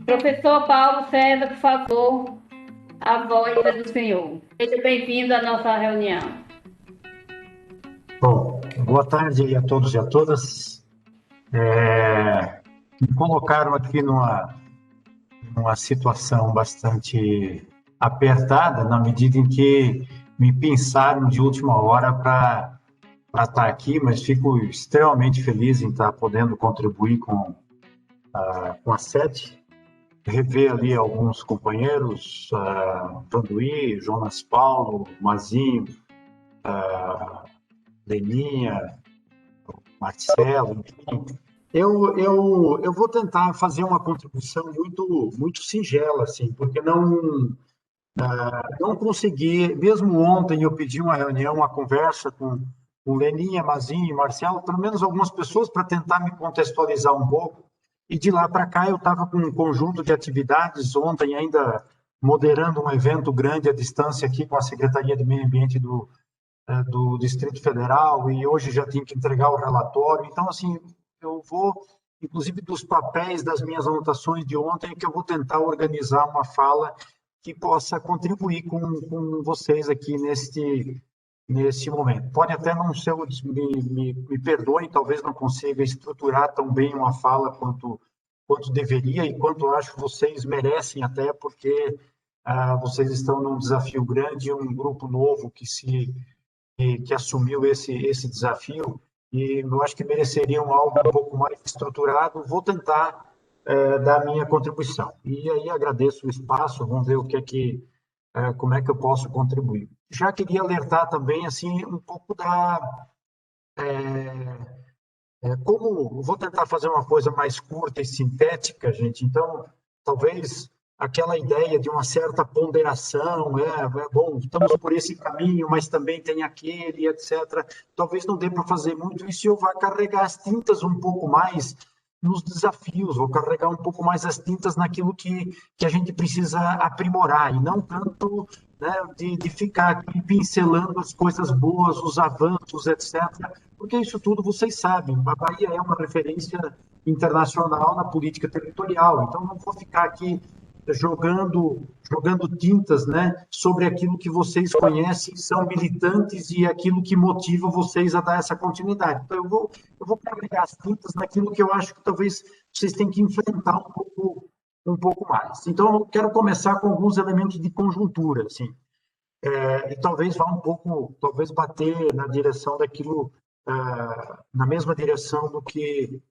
Professor Paulo César, por favor, a voz é do senhor. Seja bem-vindo à nossa reunião. Bom, boa tarde aí a todos e a todas. Me colocaram aqui numa situação bastante apertada, na medida em que me pensaram de última hora para estar aqui, mas fico extremamente feliz em estar podendo contribuir com a sede, rever ali alguns companheiros, Vanduí, Jonas Paulo, Mazinho, Leninha, Marcelo, enfim. Eu vou tentar fazer uma contribuição muito singela, assim, porque não consegui, mesmo ontem eu pedi uma reunião, uma conversa com Leninha, Mazinho e Marcelo, pelo menos algumas pessoas, para tentar me contextualizar um pouco, e de lá para cá eu estava com um conjunto de atividades, ontem ainda moderando um evento grande à distância aqui com a Secretaria de Meio Ambiente do Distrito Federal, e hoje já tinha que entregar o relatório. Então, assim, eu vou, inclusive dos papéis das minhas anotações de ontem, que eu vou tentar organizar uma fala que possa contribuir com vocês aqui neste momento. Pode até não ser, me perdoem, talvez não consiga estruturar tão bem uma fala quanto deveria e quanto acho que vocês merecem, até porque vocês estão num desafio grande, um grupo novo que assumiu esse desafio, e eu acho que mereceriam algo um pouco mais estruturado. Vou tentar dar a minha contribuição. E aí agradeço o espaço, vamos ver como é que eu posso contribuir. Já queria alertar também assim um pouco como vou tentar fazer uma coisa mais curta e sintética, gente. Então, talvez aquela ideia de uma certa ponderação, bom, estamos por esse caminho, mas também tem aquele, etc. Talvez não dê para fazer muito isso e eu vá carregar as tintas um pouco mais nos desafios, vou carregar um pouco mais as tintas naquilo que a gente precisa aprimorar, e não tanto, né, de ficar aqui pincelando as coisas boas, os avanços, etc., porque isso tudo vocês sabem, a Bahia é uma referência internacional na política territorial, então não vou ficar aqui jogando tintas, né, sobre aquilo que vocês conhecem, são militantes e aquilo que motiva vocês a dar essa continuidade. Então, eu vou carregar as tintas naquilo que eu acho que talvez vocês tenham que enfrentar um pouco mais. Então, eu quero começar com alguns elementos de conjuntura, assim, e talvez vá um pouco, talvez bater na direção daquilo, na mesma direção do que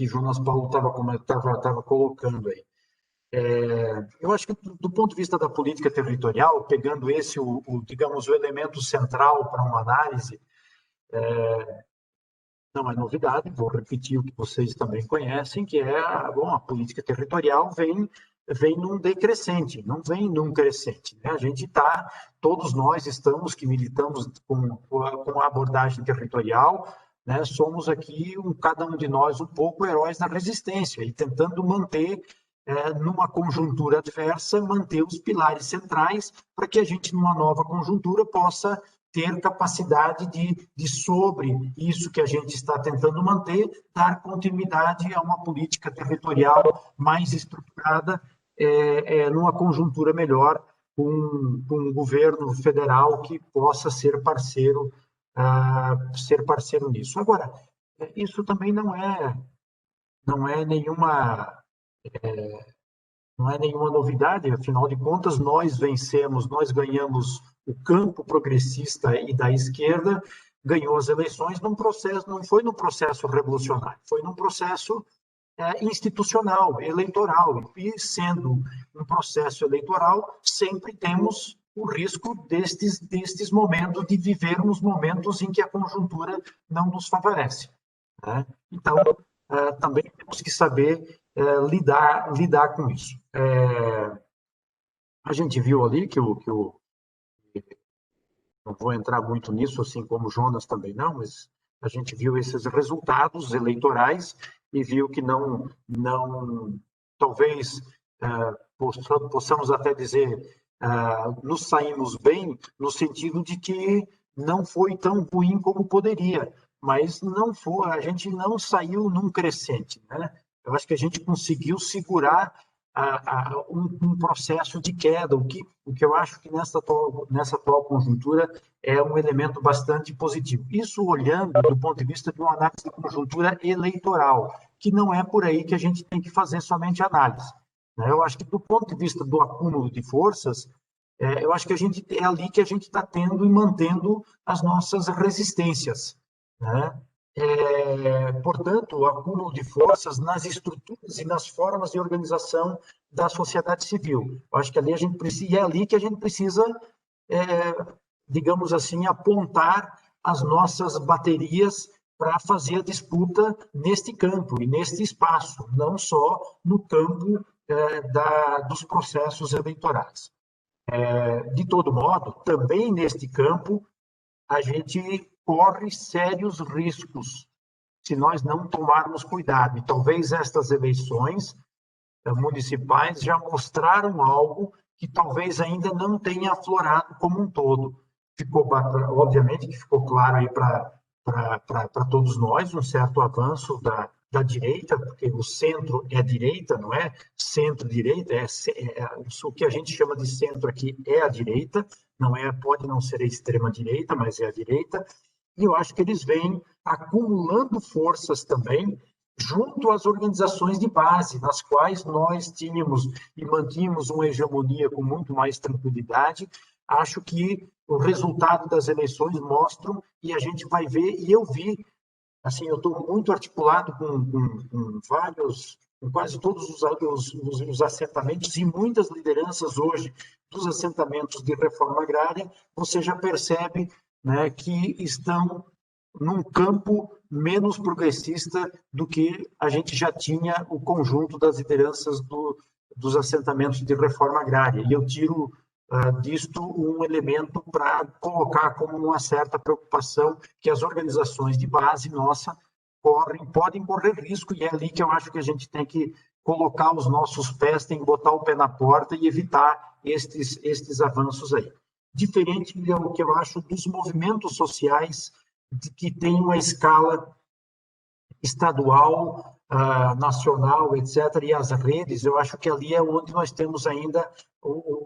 Jonas Paulo estava colocando aí. Eu acho que, do ponto de vista da política territorial, pegando digamos, o elemento central para uma análise, não é novidade, vou repetir o que vocês também conhecem, que bom, a política territorial vem num decrescente, não vem num crescente, né? Todos nós estamos que militamos com a abordagem territorial, né? Somos aqui, cada um de nós, um pouco heróis da resistência e tentando manter numa conjuntura adversa, manter os pilares centrais para que a gente, numa nova conjuntura, possa ter capacidade sobre isso que a gente está tentando manter, dar continuidade a uma política territorial mais estruturada, numa conjuntura melhor, com um governo federal que possa ser parceiro nisso. Agora, isso também não é nenhuma novidade, afinal de contas, nós ganhamos o campo progressista e da esquerda, ganhou as eleições num processo, não foi num processo revolucionário, foi num processo institucional, eleitoral, e sendo um processo eleitoral, sempre temos o risco destes momentos, de vivermos momentos em que a conjuntura não nos favorece, né? Então, também temos que saber lidar com isso. A gente viu ali não vou entrar muito nisso, assim como o Jonas também não, mas a gente viu esses resultados eleitorais e viu que talvez possamos até dizer, nos saímos bem, no sentido de que não foi tão ruim como poderia, mas não foi, a gente não saiu num crescente, né? Eu acho que a gente conseguiu segurar um processo de queda, o que eu acho que nessa atual conjuntura é um elemento bastante positivo. Isso olhando do ponto de vista de uma análise de conjuntura eleitoral, que não é por aí que a gente tem que fazer somente análise, né? Eu acho que do ponto de vista do acúmulo de forças, eu acho que é ali que a gente está tendo e mantendo as nossas resistências, né? Portanto, o acúmulo de forças nas estruturas e nas formas de organização da sociedade civil. Eu acho que ali a gente precisa, e é ali que a gente precisa, digamos assim, apontar as nossas baterias para fazer a disputa neste campo e neste espaço, não só no campo dos processos eleitorais. De todo modo, também neste campo, a gente corre sérios riscos se nós não tomarmos cuidado. E talvez estas eleições municipais já mostraram algo que talvez ainda não tenha aflorado como um todo. Obviamente que ficou claro aí para todos nós um certo avanço da direita, porque o centro é direita, não é centro-direita, o que a gente chama de centro aqui é a direita, pode não ser a extrema-direita, mas é a direita, e eu acho que eles vêm acumulando forças também junto às organizações de base, nas quais nós tínhamos e mantínhamos uma hegemonia com muito mais tranquilidade. Acho que o resultado das eleições mostram, e a gente vai ver, e eu vi, assim, eu estou muito articulado com vários, com quase todos os assentamentos e muitas lideranças hoje dos assentamentos de reforma agrária, você já percebe, né, que estão num campo menos progressista do que a gente já tinha o conjunto das lideranças dos assentamentos de reforma agrária. E eu tiro disto um elemento para colocar como uma certa preocupação que as organizações de base nossa podem correr risco, e é ali que eu acho que a gente tem que colocar os nossos pés, tem que botar o pé na porta e evitar estes avanços aí. Diferente do que eu acho dos movimentos sociais que tem uma escala estadual, nacional, etc., e as redes, eu acho que ali é onde nós temos ainda,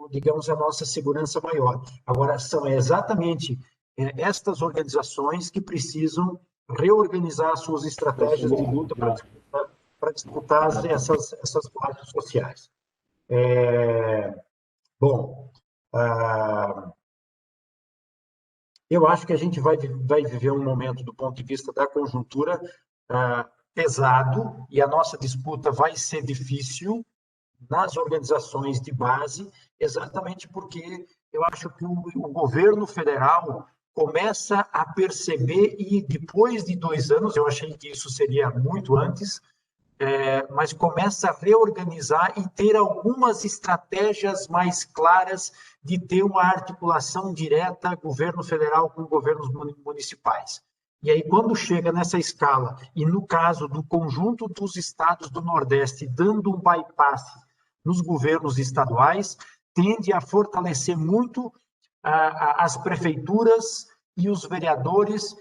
digamos, a nossa segurança maior. Agora, são exatamente estas organizações que precisam reorganizar suas estratégias de luta para disputar essas bases sociais. Bom, eu acho que a gente vai viver um momento, do ponto de vista da conjuntura, pesado, e a nossa disputa vai ser difícil nas organizações de base, exatamente porque eu acho que o governo federal começa a perceber, e depois de 2 anos, eu achei que isso seria muito antes, mas começa a reorganizar e ter algumas estratégias mais claras de ter uma articulação direta governo federal com governos municipais. E aí, quando chega nessa escala, e no caso do conjunto dos estados do Nordeste, dando um bypass nos governos estaduais, tende a fortalecer muito as prefeituras e os vereadores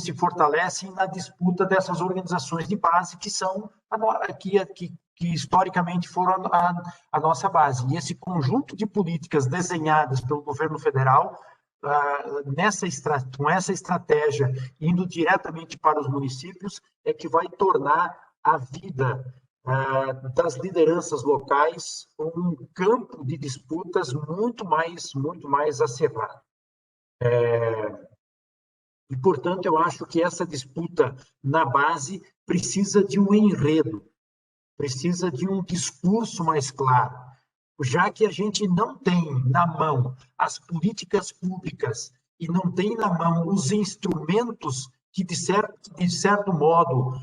se fortalecem na disputa dessas organizações de base que são que historicamente foram a nossa base. E esse conjunto de políticas desenhadas pelo governo federal, com essa estratégia, indo diretamente para os municípios, é que vai tornar a vida das lideranças locais um campo de disputas muito mais acirrado. E, portanto, eu acho que essa disputa na base precisa de um enredo, precisa de um discurso mais claro, já que a gente não tem na mão as políticas públicas e não tem na mão os instrumentos que, de certo modo,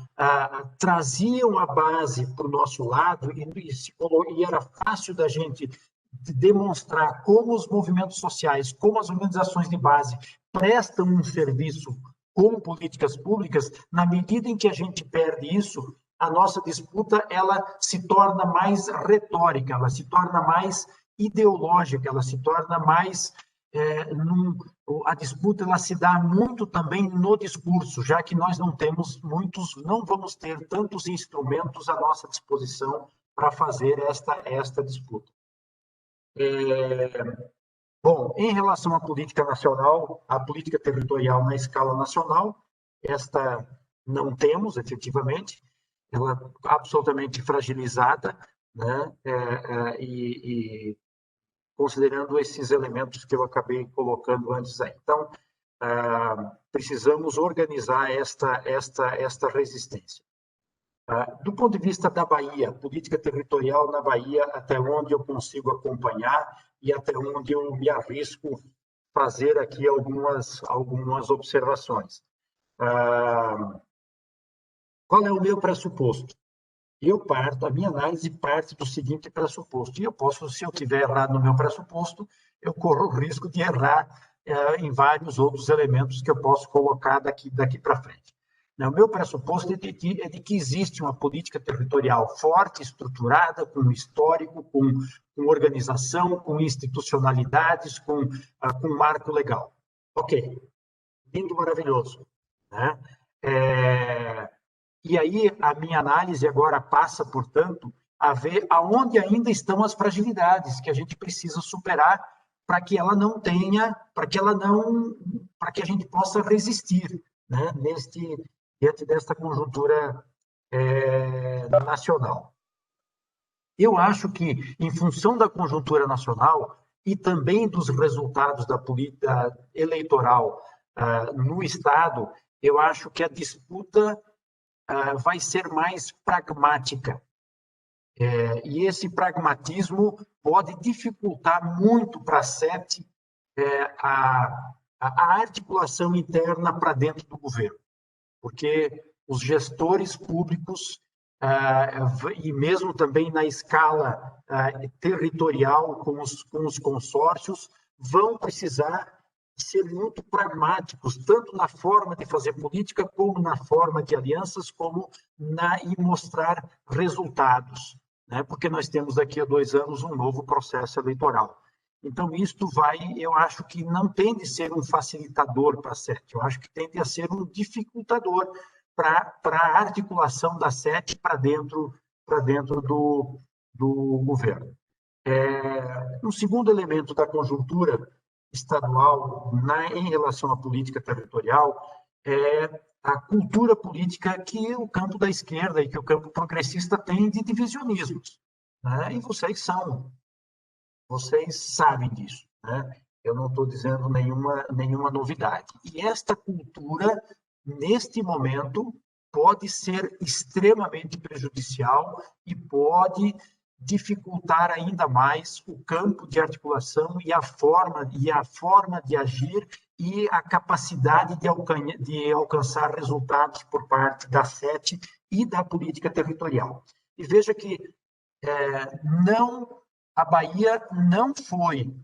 traziam a base para o nosso lado, e era fácil da gente demonstrar como os movimentos sociais, como as organizações de base prestam um serviço com políticas públicas. Na medida em que a gente perde isso, a nossa disputa ela se torna mais retórica, ela se torna mais ideológica, ela se torna mais a disputa ela se dá muito também no discurso, já que nós não vamos ter tantos instrumentos à nossa disposição para fazer esta disputa. Bom, em relação à política nacional, a política territorial na escala nacional, esta não temos, efetivamente, ela é absolutamente fragilizada, né? E considerando esses elementos que eu acabei colocando antes aí. Então, precisamos organizar esta resistência. Do ponto de vista da Bahia, política territorial na Bahia, até onde eu consigo acompanhar e até onde eu me arrisco fazer aqui algumas observações. Qual é o meu pressuposto? A minha análise parte do seguinte pressuposto, e se eu tiver errado no meu pressuposto, eu corro o risco de errar em vários outros elementos que eu posso colocar daqui para frente. O meu pressuposto é de que existe uma política territorial forte, estruturada, com histórico, com organização, com institucionalidades, com marco legal. Ok, lindo, maravilhoso, né? E aí a minha análise agora passa, portanto, a ver aonde ainda estão as fragilidades que a gente precisa superar para que ela não tenha, para que a gente possa resistir, né, diante desta conjuntura nacional. Eu acho que, em função da conjuntura nacional e também dos resultados da política eleitoral no Estado, eu acho que a disputa vai ser mais pragmática. E esse pragmatismo pode dificultar muito para a SET a articulação interna para dentro do governo, porque os gestores públicos, e mesmo também na escala territorial com os consórcios, vão precisar ser muito pragmáticos, tanto na forma de fazer política, como na forma de alianças, e mostrar resultados, né? Porque nós temos daqui a 2 anos um novo processo eleitoral. Então, eu acho que não tem de ser um facilitador para a SET, eu acho que tende a ser um dificultador para a articulação da SET para dentro do governo. Um segundo elemento da conjuntura estadual em relação à política territorial é a cultura política que o campo da esquerda e que o campo progressista tem de divisionismos, né? E vocês sabem disso, né? Eu não estou dizendo nenhuma novidade. E esta cultura, neste momento, pode ser extremamente prejudicial e pode dificultar ainda mais o campo de articulação e a forma de agir e a capacidade de alcançar resultados por parte da SET e da política territorial. E veja que a Bahia não foi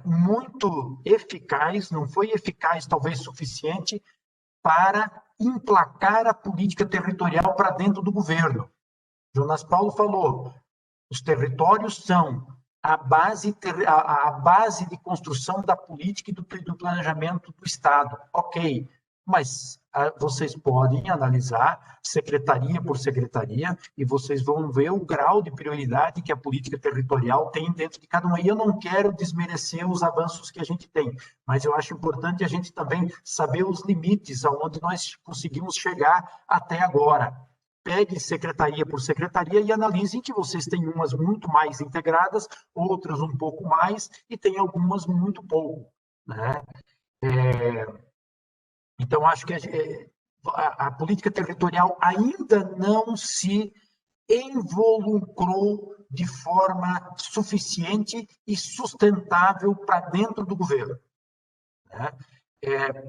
muito eficaz, não foi eficaz, talvez suficiente, para emplacar a política territorial para dentro do governo. Jonas Paulo falou, os territórios são a base de construção da política e do planejamento do Estado. Ok, mas vocês podem analisar secretaria por secretaria e vocês vão ver o grau de prioridade que a política territorial tem dentro de cada uma. E eu não quero desmerecer os avanços que a gente tem, mas eu acho importante a gente também saber os limites aonde nós conseguimos chegar até agora. Pegue secretaria por secretaria e analisem que vocês têm umas muito mais integradas, outras um pouco mais, e tem algumas muito pouco, né? Então, acho que a política territorial ainda não se involucrou de forma suficiente e sustentável para dentro do governo, né?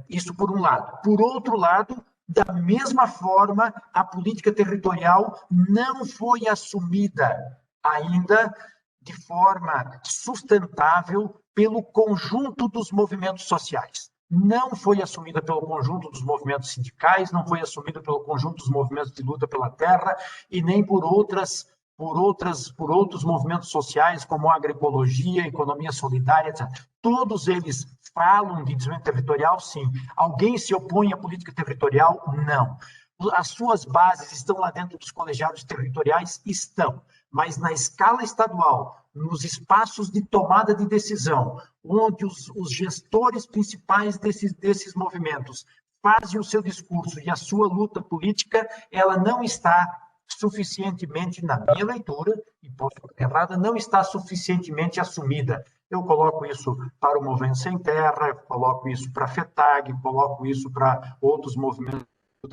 Isso por um lado. Por outro lado, da mesma forma, a política territorial não foi assumida ainda de forma sustentável pelo conjunto dos movimentos sociais. Não foi assumida pelo conjunto dos movimentos sindicais, não foi assumida pelo conjunto dos movimentos de luta pela terra e nem por outras por outros movimentos sociais, como a agroecologia, a economia solidária, etc. Todos eles falam de desenvolvimento territorial, sim. Alguém se opõe à política territorial? Não. As suas bases estão lá dentro dos colegiados territoriais? Estão. Mas na escala estadual, nos espaços de tomada de decisão, onde os gestores principais desses movimentos fazem o seu discurso e a sua luta política, ela não está suficientemente, na minha leitura, e posso estar errada, não está suficientemente assumida. Eu coloco isso para o Movimento Sem Terra, coloco isso para a FETAG, coloco isso para outros movimentos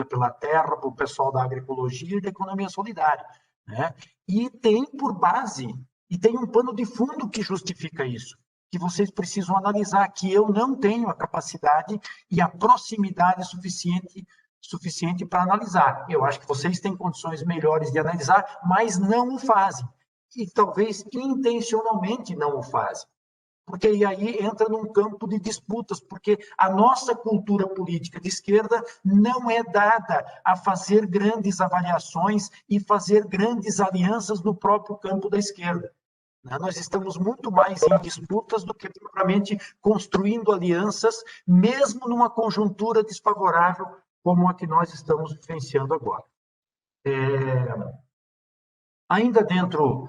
pela terra, para o pessoal da agroecologia e da economia solidária, né? E tem por base, e tem um pano de fundo que justifica isso, que vocês precisam analisar, que eu não tenho a capacidade e a proximidade suficiente para analisar. Eu acho que vocês têm condições melhores de analisar, mas não o fazem. E talvez intencionalmente não o fazem. Porque aí entra num campo de disputas, porque a nossa cultura política de esquerda não é dada a fazer grandes avaliações e fazer grandes alianças no próprio campo da esquerda. Nós estamos muito mais em disputas do que propriamente construindo alianças, mesmo numa conjuntura desfavorável como a que nós estamos vivenciando agora. Ainda dentro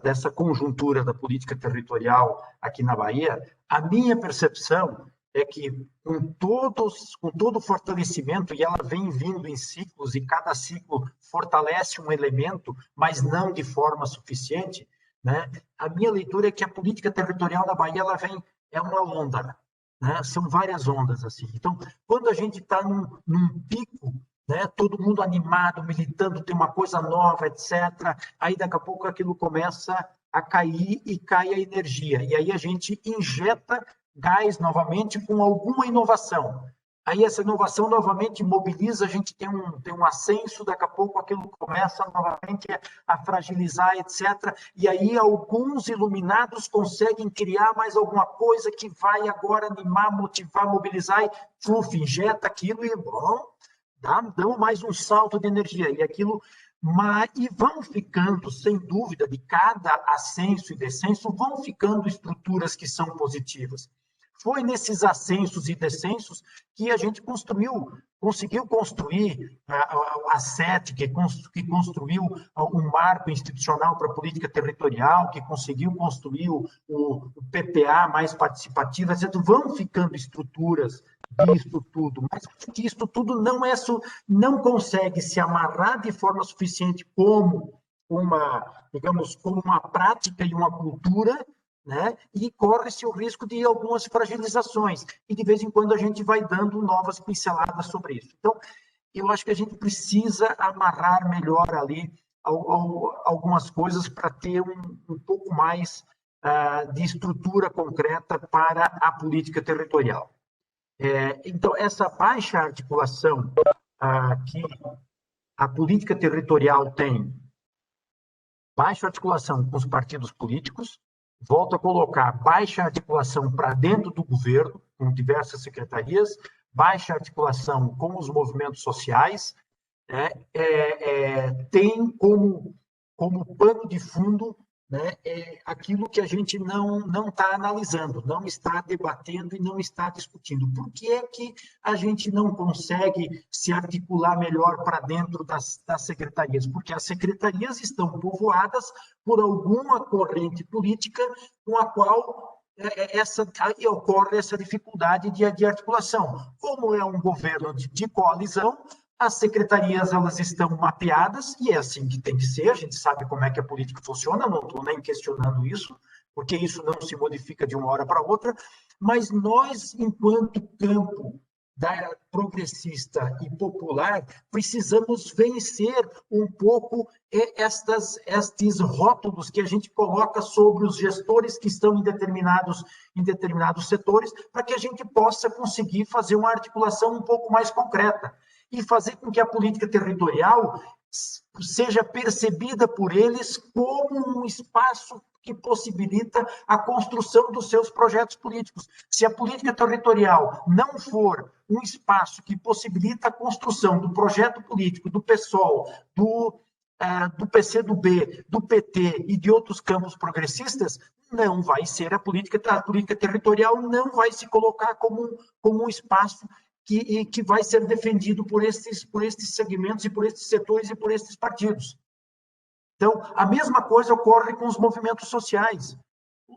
dessa conjuntura da política territorial aqui na Bahia, a minha percepção é que com todo o fortalecimento, e ela vem vindo em ciclos, e cada ciclo fortalece um elemento, mas não de forma suficiente, né? A minha leitura é que a política territorial da Bahia é uma onda, né? São várias ondas assim. Então, quando a gente está num pico, né, todo mundo animado, militando, tem uma coisa nova, etc. Aí, daqui a pouco, aquilo começa a cair e cai a energia. E aí a gente injeta gás novamente com alguma inovação. Aí essa inovação novamente mobiliza, a gente tem um ascenso, daqui a pouco aquilo começa novamente a fragilizar, etc. E aí alguns iluminados conseguem criar mais alguma coisa que vai agora animar, motivar, mobilizar, e injeta aquilo e, bom, dão mais um salto de energia. E aquilo... E vão ficando, sem dúvida, de cada ascenso e descenso, vão ficando estruturas que são positivas. Foi nesses ascensos e descensos que a gente conseguiu construir a SET, que construiu um marco institucional para a política territorial, que conseguiu construir o PPA mais participativo, etc. Vão ficando estruturas disso tudo, mas que isso tudo não consegue se amarrar de forma suficiente como uma prática e uma cultura, né? E corre-se o risco de algumas fragilizações. E, de vez em quando, a gente vai dando novas pinceladas sobre isso. Então, eu acho que a gente precisa amarrar melhor ali algumas coisas para ter um pouco mais de estrutura concreta para a política territorial. Então, essa baixa articulação que a política territorial tem, baixa articulação com os partidos políticos, volto a colocar baixa articulação para dentro do governo, com diversas secretarias, baixa articulação com os movimentos sociais, tem como pano de fundo, né, aquilo que a gente não está analisando, não está debatendo e não está discutindo. Por que é que a gente não consegue se articular melhor para dentro das secretarias? Porque as secretarias estão povoadas por alguma corrente política com a qual ocorre essa dificuldade de articulação. Como é um governo de coalizão, as secretarias elas estão mapeadas, e é assim que tem que ser, a gente sabe como é que a política funciona, não estou nem questionando isso, porque isso não se modifica de uma hora para outra, mas nós, enquanto campo progressista e popular, precisamos vencer um pouco estes rótulos que a gente coloca sobre os gestores que estão em determinados setores, para que a gente possa conseguir fazer uma articulação um pouco mais concreta e fazer com que a política territorial seja percebida por eles como um espaço que possibilita a construção dos seus projetos políticos. Se a política territorial não for um espaço que possibilita a construção do projeto político do PSOL, do PCdoB, do PT e de outros campos progressistas, não vai ser a política territorial, não vai se colocar como um espaço que vai ser defendido por estes segmentos e por estes setores e por estes partidos. Então, a mesma coisa ocorre com os movimentos sociais.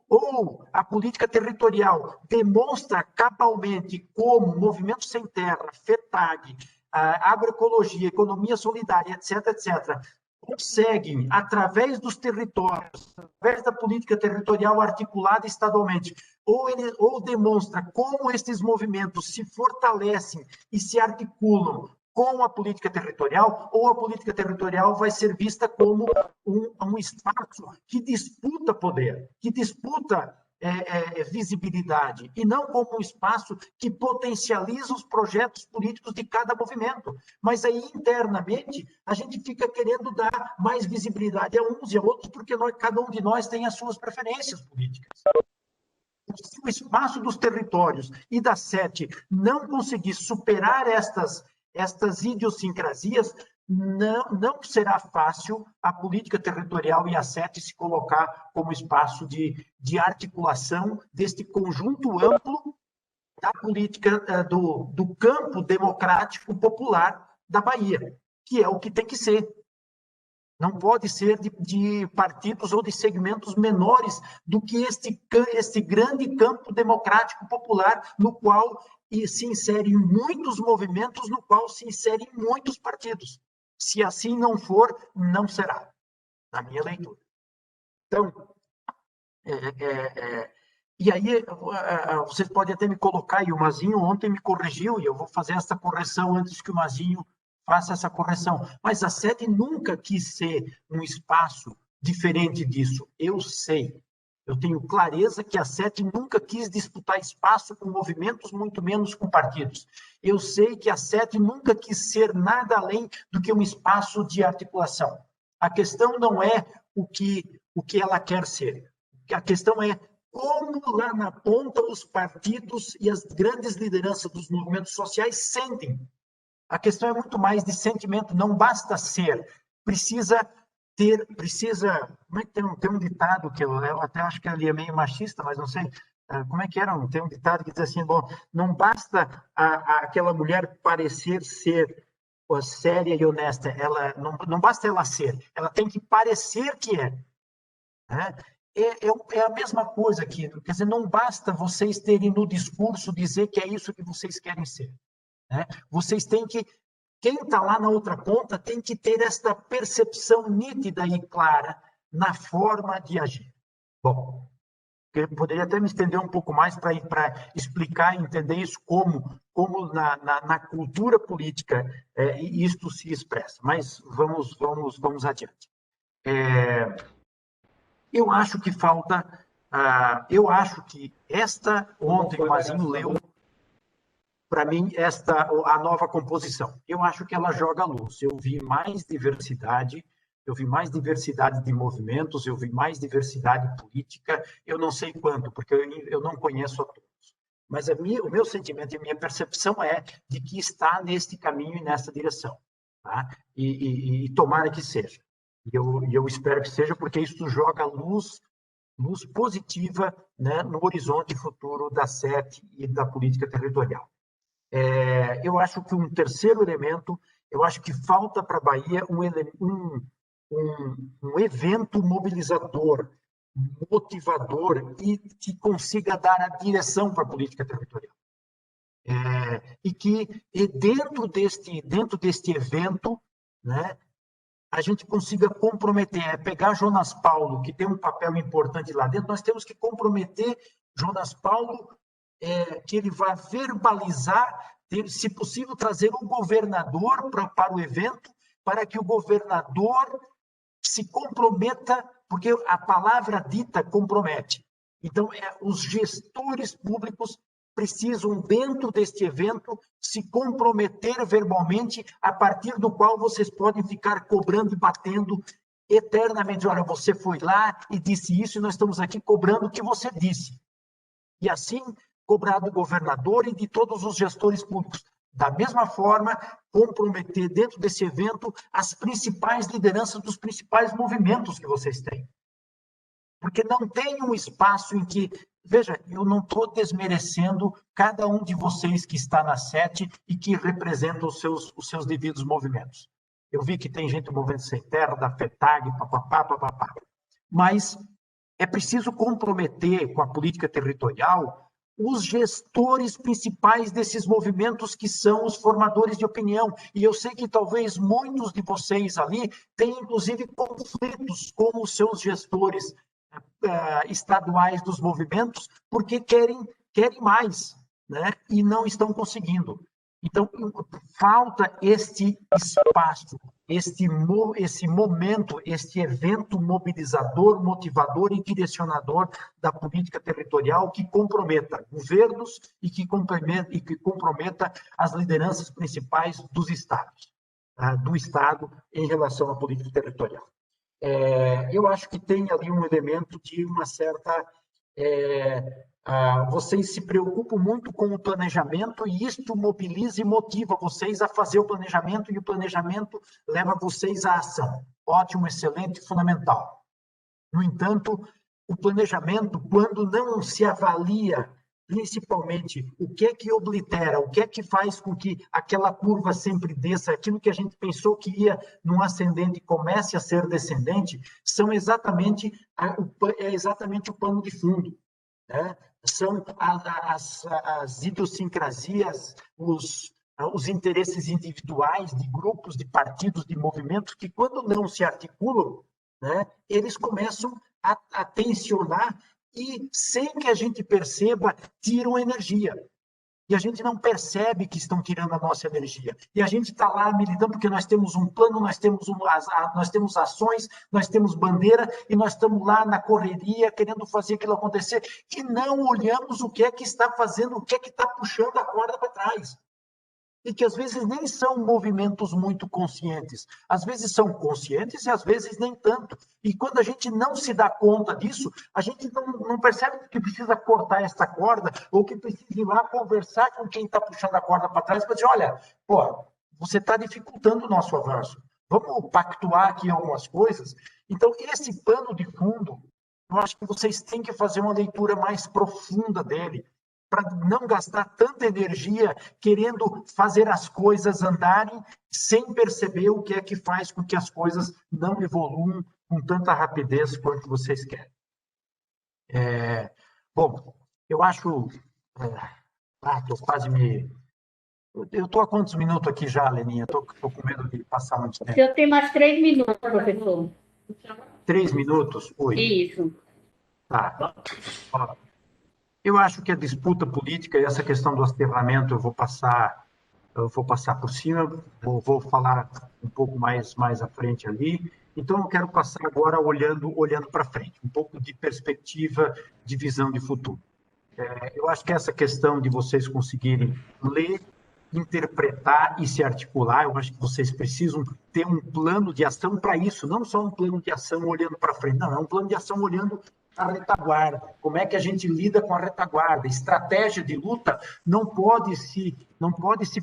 Ou a política territorial demonstra cabalmente como Movimento Sem Terra, FETAG, agroecologia, economia solidária, etc., conseguem, através dos territórios, através da política territorial articulada estadualmente, ou demonstra como estes movimentos se fortalecem e se articulam com a política territorial, ou a política territorial vai ser vista como um espaço que disputa poder, que disputa visibilidade, e não como um espaço que potencializa os projetos políticos de cada movimento. Mas aí, internamente, a gente fica querendo dar mais visibilidade a uns e a outros, porque cada um de nós tem as suas preferências políticas. Se o espaço dos territórios e da SET não conseguir superar estas idiosincrasias, não será fácil a política territorial e a SET se colocar como espaço de articulação deste conjunto amplo da política do campo democrático popular da Bahia, que é o que tem que ser. Não pode ser de partidos ou de segmentos menores do que este grande campo democrático popular, no qual se inserem muitos movimentos, no qual se inserem muitos partidos. Se assim não for, não será, na minha leitura. Então, e aí, vocês podem até me colocar, e o Mazinho ontem me corrigiu, e eu vou fazer essa correção antes que o Mazinho faça essa correção. Mas a SET nunca quis ser um espaço diferente disso. Eu sei. Eu tenho clareza que a SET nunca quis disputar espaço com movimentos, muito menos com partidos. Eu sei que a SET nunca quis ser nada além do que um espaço de articulação. A questão não é o que ela quer ser. A questão é como lá na ponta os partidos e as grandes lideranças dos movimentos sociais sentem. A questão é muito mais de sentimento, não basta ser, precisa... Como é que tem um ditado que eu até acho que ele é meio machista, mas não sei, como é que era? Tem um ditado que diz assim, bom, não basta aquela mulher parecer ser séria e honesta, não basta ela ser, ela tem que parecer que é. Né? É a mesma coisa aqui, quer dizer, não basta vocês terem no discurso dizer que é isso que vocês querem ser. Né? Vocês têm que Quem está lá na outra ponta tem que ter esta percepção nítida e clara na forma de agir. Bom, eu poderia até me estender um pouco mais para explicar e entender isso como na cultura política isto se expressa. Mas vamos adiante. Eu acho que falta... eu acho que ontem o Mazinho leu para mim, a nova composição. Eu acho que ela joga luz. Eu vi mais diversidade de movimentos, eu vi mais diversidade política, eu não sei quanto, porque eu não conheço a todos. Mas o meu sentimento e a minha percepção é de que está neste caminho e nessa direção. Tá? E tomara que seja. E eu espero que seja, porque isso joga luz positiva, né, no horizonte futuro da SET e da política territorial. Eu acho que um terceiro elemento, eu acho que falta para a Bahia um evento mobilizador, motivador e que consiga dar a direção para a política territorial. E dentro deste evento, né, a gente consiga comprometer, pegar Jonas Paulo, que tem um papel importante lá dentro, nós temos que comprometer Jonas Paulo, que ele vai verbalizar, se possível, trazer um governador para o evento, para que o governador se comprometa, porque a palavra dita compromete. Então, os gestores públicos precisam, dentro deste evento, se comprometer verbalmente, a partir do qual vocês podem ficar cobrando e batendo eternamente, olha, você foi lá e disse isso, e nós estamos aqui cobrando o que você disse. E assim, cobrar do governador e de todos os gestores públicos. Da mesma forma, comprometer dentro desse evento as principais lideranças dos principais movimentos que vocês têm. Porque não tem um espaço em que... Veja, eu não estou desmerecendo cada um de vocês que está na SET e que representa os seus devidos movimentos. Eu vi que tem gente do Movimento Sem Terra, da FETAG, papapá, papapá. Mas é preciso comprometer com a política territorial os gestores principais desses movimentos, que são os formadores de opinião. E eu sei que talvez muitos de vocês ali tenham, inclusive, conflitos com os seus gestores estaduais dos movimentos, porque querem mais, né? E não estão conseguindo. Então, falta este espaço, esse momento, este evento mobilizador, motivador e direcionador da política territorial que comprometa governos e que comprometa as lideranças principais dos estados, do Estado em relação à política territorial. Eu acho que tem ali um elemento de uma certa... vocês se preocupam muito com o planejamento e isto mobiliza e motiva vocês a fazer o planejamento, e o planejamento leva vocês à ação. Ótimo, excelente, fundamental. No entanto, o planejamento, quando não se avalia principalmente o que é que oblitera, o que é que faz com que aquela curva sempre desça, aquilo que a gente pensou que ia num ascendente comece a ser descendente, é exatamente o pano de fundo, né? São as idiosincrasias, os interesses individuais de grupos, de partidos, de movimentos, que quando não se articulam, né, eles começam a tensionar e, sem que a gente perceba, tiram energia. E a gente não percebe que estão tirando a nossa energia. E a gente está lá militando porque nós temos um plano, nós temos ações, nós temos bandeira, e nós estamos lá na correria, querendo fazer aquilo acontecer, e não olhamos o que é que está fazendo, o que é que está puxando a corda para trás. E que às vezes nem são movimentos muito conscientes. Às vezes são conscientes e às vezes nem tanto. E quando a gente não se dá conta disso, a gente não percebe que precisa cortar essa corda, ou que precisa ir lá conversar com quem está puxando a corda para trás para dizer, olha, você está dificultando o nosso avanço. Vamos pactuar aqui algumas coisas. Então, esse pano de fundo, eu acho que vocês têm que fazer uma leitura mais profunda dele, para não gastar tanta energia querendo fazer as coisas andarem sem perceber o que é que faz com que as coisas não evoluam com tanta rapidez quanto vocês querem. Bom, eu acho... estou quase me... Eu estou há quantos minutos aqui já, Leninha? Estou com medo de passar muito tempo. Eu tenho mais 3 minutos, professor. 3 minutos? Oi. Isso. Tá. Eu acho que a disputa política e essa questão do aterramento eu vou passar por cima, vou falar um pouco mais à frente ali. Então, eu quero passar agora olhando para frente, um pouco de perspectiva, de visão de futuro. Eu acho que essa questão de vocês conseguirem ler, interpretar e se articular, eu acho que vocês precisam ter um plano de ação para isso, não só um plano de ação olhando para frente, não, é um plano de ação olhando a retaguarda, como é que a gente lida com a retaguarda. Estratégia de luta não pode se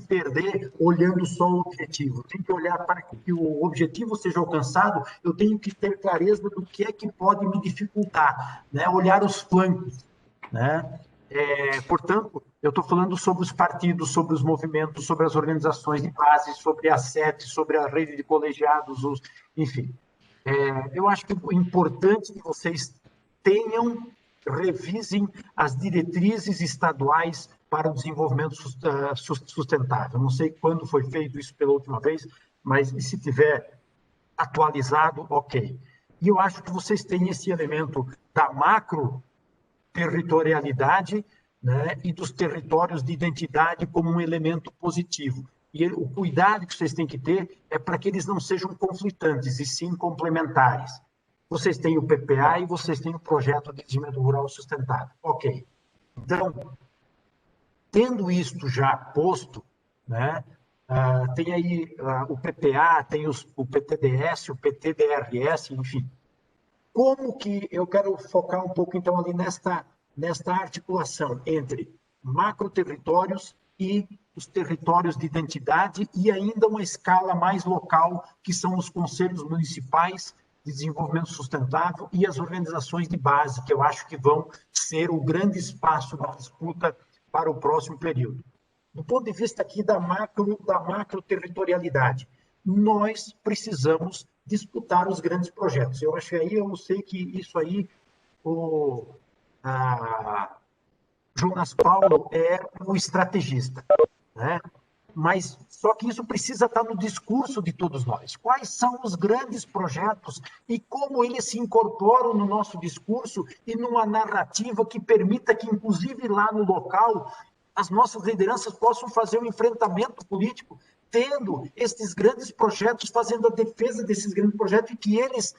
perder olhando só o objetivo. Tem que olhar para que o objetivo seja alcançado, eu tenho que ter clareza do que é que pode me dificultar, né? Olhar os flancos, né? Portanto, eu estou falando sobre os partidos, sobre os movimentos, sobre as organizações de base, sobre a SET, sobre a rede de colegiados, enfim. Eu acho que é importante que vocês revisem as diretrizes estaduais para o desenvolvimento sustentável. Não sei quando foi feito isso pela última vez, mas se tiver atualizado, ok. E eu acho que vocês têm esse elemento da macro-territorialidade, né, e dos territórios de identidade como um elemento positivo. E o cuidado que vocês têm que ter é para que eles não sejam conflitantes, e sim complementares. Vocês têm o PPA e vocês têm o Projeto de Desenvolvimento Rural Sustentável. Ok. Então, tendo isto já posto, né, Tem aí o PPA, tem o PTDS, o PTDRS, enfim. Como que eu quero focar um pouco, então, ali nesta articulação entre macroterritórios e os territórios de identidade e ainda uma escala mais local, que são os conselhos municipais de desenvolvimento sustentável e as organizações de base, que eu acho que vão ser o grande espaço da disputa para o próximo período. Do ponto de vista aqui da macroterritorialidade, nós precisamos disputar os grandes projetos. Eu acho que aí, eu sei que isso aí, o Jonas Paulo é o estrategista, né? Mas só que isso precisa estar no discurso de todos nós. Quais são os grandes projetos e como eles se incorporam no nosso discurso e numa narrativa que permita que, inclusive lá no local, as nossas lideranças possam fazer um enfrentamento político, tendo esses grandes projetos, fazendo a defesa desses grandes projetos e que eles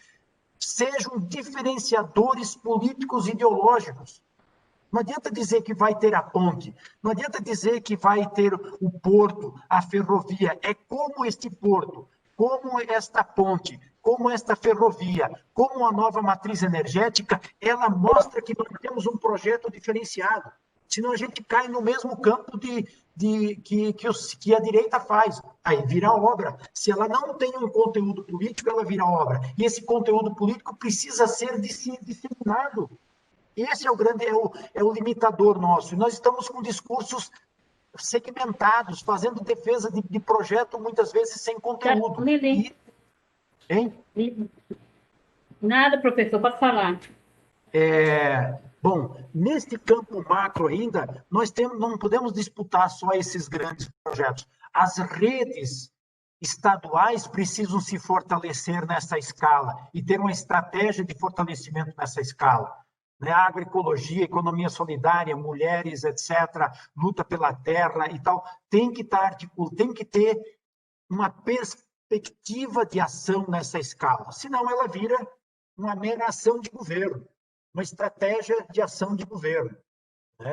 sejam diferenciadores políticos ideológicos. Não adianta dizer que vai ter a ponte, não adianta dizer que vai ter o porto, a ferrovia. É como este porto, como esta ponte, como esta ferrovia, como a nova matriz energética, ela mostra que nós temos um projeto diferenciado. Senão a gente cai no mesmo campo que a direita faz. Aí vira obra. Se ela não tem um conteúdo político, ela vira obra. E esse conteúdo político precisa ser disseminado. Esse é o grande, é o limitador nosso. E nós estamos com discursos segmentados, fazendo defesa de projeto, muitas vezes sem conteúdo. Lili. Hein? Nada, professor, pode falar. Bom, neste campo macro ainda, não podemos disputar só esses grandes projetos. As redes estaduais precisam se fortalecer nessa escala e ter uma estratégia de fortalecimento nessa escala. Agroecologia, economia solidária, mulheres, etc., luta pela terra e tal, tem que ter uma perspectiva de ação nessa escala, senão ela vira uma mera ação de governo, uma estratégia de ação de governo.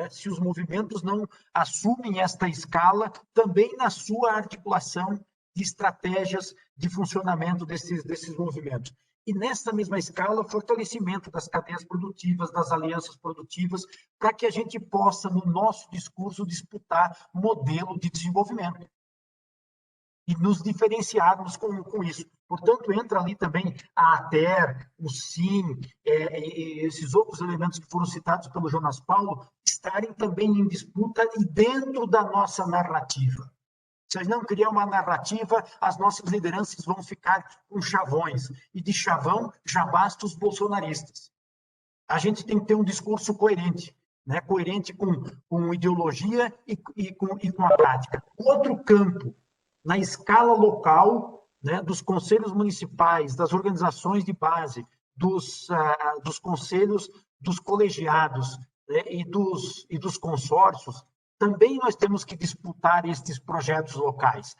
Se os movimentos não assumem esta escala, também na sua articulação de estratégias de funcionamento desses movimentos. E nessa mesma escala, o fortalecimento das cadeias produtivas, das alianças produtivas, para que a gente possa, no nosso discurso, disputar modelo de desenvolvimento e nos diferenciarmos com isso. Portanto, entra ali também a ATER, o SIM, esses outros elementos que foram citados pelo Jonas Paulo, estarem também em disputa e dentro da nossa narrativa. Se a gente não criar uma narrativa, as nossas lideranças vão ficar com chavões. E de chavão já basta os bolsonaristas. A gente tem que ter um discurso coerente, coerente com ideologia e com a prática. Outro campo, na escala local, dos conselhos municipais, das organizações de base, dos conselhos, dos colegiados e dos consórcios, também nós temos que disputar estes projetos locais.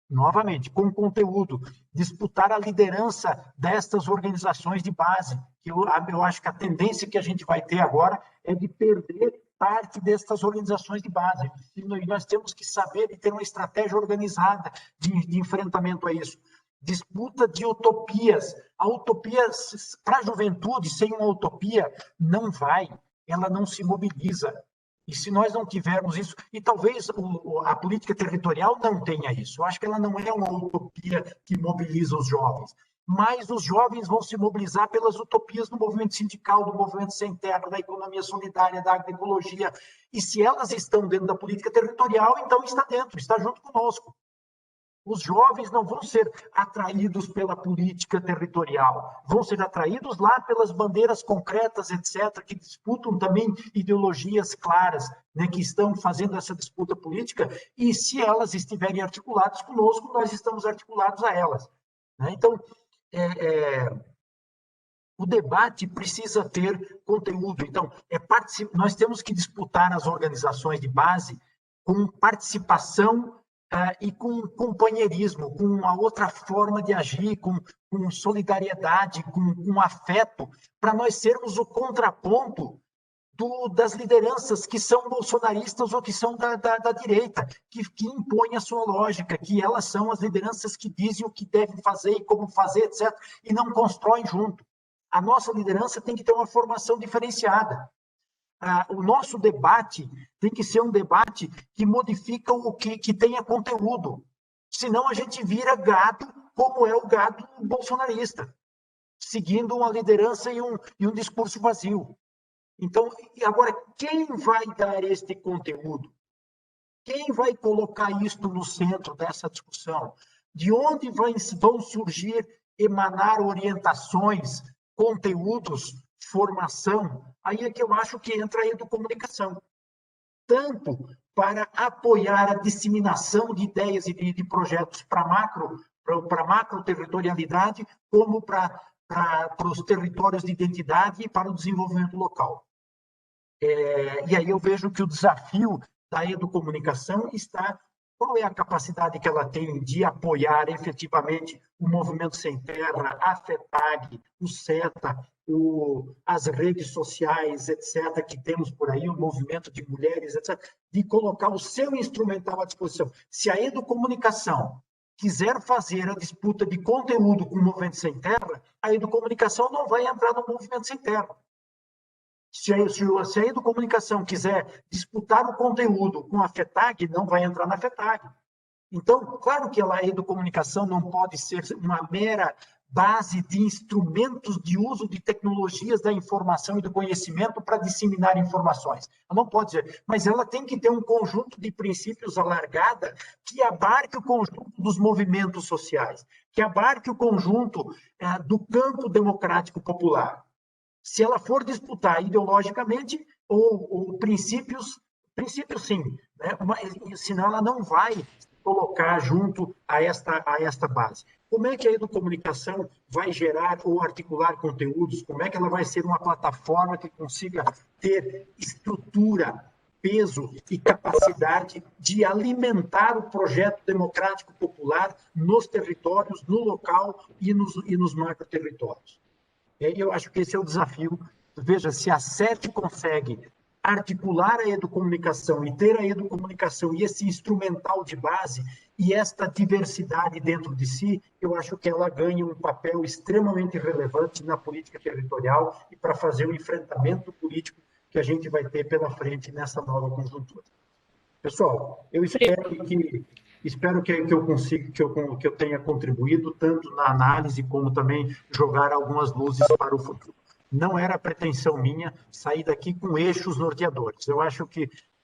Novamente, com conteúdo, disputar a liderança destas organizações de base, que eu acho que a tendência que a gente vai ter agora é de perder parte destas organizações de base. E nós temos que saber e ter uma estratégia organizada de enfrentamento a isso. Disputa de utopias. A utopia, para a juventude, sem uma utopia, não vai, ela não se mobiliza. E se nós não tivermos isso, e talvez a política territorial não tenha isso, eu acho que ela não é uma utopia que mobiliza os jovens, mas os jovens vão se mobilizar pelas utopias do movimento sindical, do movimento sem terra, da economia solidária, da agroecologia, e se elas estão dentro da política territorial, então está dentro, está junto conosco. Os jovens não vão ser atraídos pela política territorial, vão ser atraídos lá pelas bandeiras concretas, etc., que disputam também ideologias claras, que estão fazendo essa disputa política, e se elas estiverem articuladas conosco, nós estamos articulados a elas. Então, o debate precisa ter conteúdo. Então, nós temos que disputar as organizações de base com participação e com companheirismo, com uma outra forma de agir, com solidariedade, com afeto, para nós sermos o contraponto das lideranças que são bolsonaristas ou que são da direita, que impõem a sua lógica, que elas são as lideranças que dizem o que devem fazer e como fazer, etc., e não constroem junto. A nossa liderança tem que ter uma formação diferenciada. O nosso debate tem que ser um debate que modifica o que tenha conteúdo. Senão a gente vira gado, como é o gado bolsonarista, seguindo uma liderança e um discurso vazio. Então, agora, quem vai dar este conteúdo? Quem vai colocar isto no centro dessa discussão? De onde vão surgir, emanar orientações, conteúdos, formação? Aí é que eu acho que entra a educomunicação. Tanto para apoiar a disseminação de ideias e de projetos para macro-territorialidade, como para os territórios de identidade e para o desenvolvimento local. E aí eu vejo que o desafio da educomunicação está... Qual é a capacidade que ela tem de apoiar efetivamente o Movimento Sem Terra, a FETAG, o CETA, as redes sociais, etc., que temos por aí, o movimento de mulheres, etc., de colocar o seu instrumental à disposição. Se a educomunicação quiser fazer a disputa de conteúdo com o Movimento Sem Terra, a educomunicação não vai entrar no Movimento Sem Terra. Se a educomunicação quiser disputar o conteúdo com a FETAG, não vai entrar na FETAG. Então, claro que a educomunicação não pode ser uma mera base de instrumentos de uso de tecnologias da informação e do conhecimento para disseminar informações. Ela não pode ser, mas ela tem que ter um conjunto de princípios alargada que abarque o conjunto dos movimentos sociais, que abarque o conjunto do campo democrático popular. Se ela for disputar ideologicamente ou princípios sim, né? Mas, senão ela não vai colocar junto a esta base. Como é que a educomunicação vai gerar ou articular conteúdos? Como é que ela vai ser uma plataforma que consiga ter estrutura, peso e capacidade de alimentar o projeto democrático popular nos territórios, no local e nos macro-territórios? Eu acho que esse é o desafio. Veja, se a SET consegue articular a educomunicação e ter a educomunicação e esse instrumental de base e esta diversidade dentro de si, eu acho que ela ganha um papel extremamente relevante na política territorial e para fazer o enfrentamento político que a gente vai ter pela frente nessa nova conjuntura. Pessoal, eu espero que eu consiga, que eu tenha contribuído tanto na análise como também jogar algumas luzes para o futuro. Não era pretensão minha sair daqui com eixos norteadores. Eu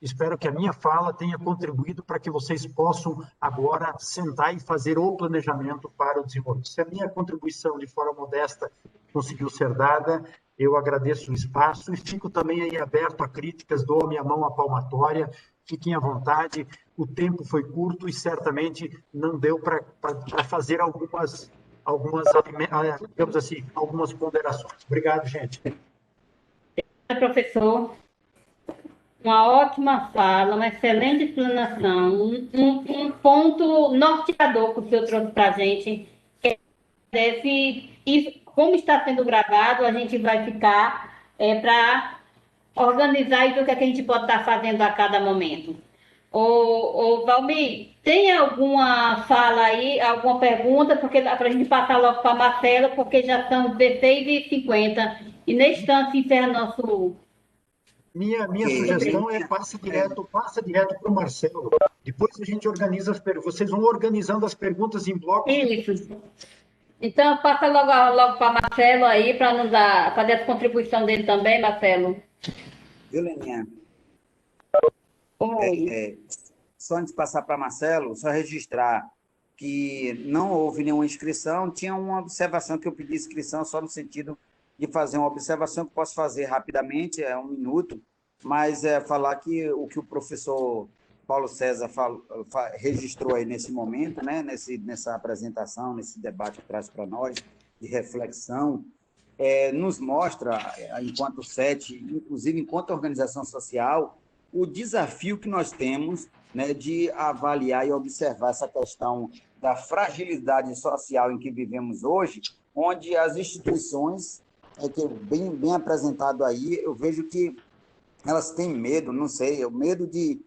espero que a minha fala tenha contribuído para que vocês possam agora sentar e fazer o planejamento para o desenvolvimento. Se a minha contribuição de forma modesta conseguiu ser dada, eu agradeço o espaço e fico também aí aberto a críticas, dou a minha mão à palmatória, fiquem à vontade, o tempo foi curto e certamente não deu para fazer algumas, digamos assim, algumas ponderações. Obrigado, gente. Professor, uma ótima fala, uma excelente explanação, um ponto norteador que o senhor trouxe para a gente. Como está sendo gravado, a gente vai ficar para organizar e ver o que a gente pode estar fazendo a cada momento. Valmir, tem alguma fala aí, alguma pergunta, porque dá para a gente passar logo para a Marcela, porque já são 16h50 e nesse instante encerra nosso... Minha sugestão é passa direto para o Marcelo. Depois a gente organiza as perguntas. Vocês vão organizando as perguntas em blocos. Isso. Então, passa logo para Marcelo aí, para nos fazer a contribuição dele também, Marcelo. Viu, Leninha? Só antes de passar para Marcelo, só registrar que não houve nenhuma inscrição, tinha uma observação que eu pedi inscrição só no sentido de fazer uma observação que posso fazer rapidamente, 1 minuto, mas falar que o que o professor Paulo César registrou aí nesse momento, né, nessa apresentação, nesse debate que traz para nós, de reflexão, nos mostra, enquanto SET, inclusive enquanto organização social, o desafio que nós temos, né, de avaliar e observar essa questão da fragilidade social em que vivemos hoje, onde as instituições, que bem apresentado aí, eu vejo que elas têm medo, não sei, o medo de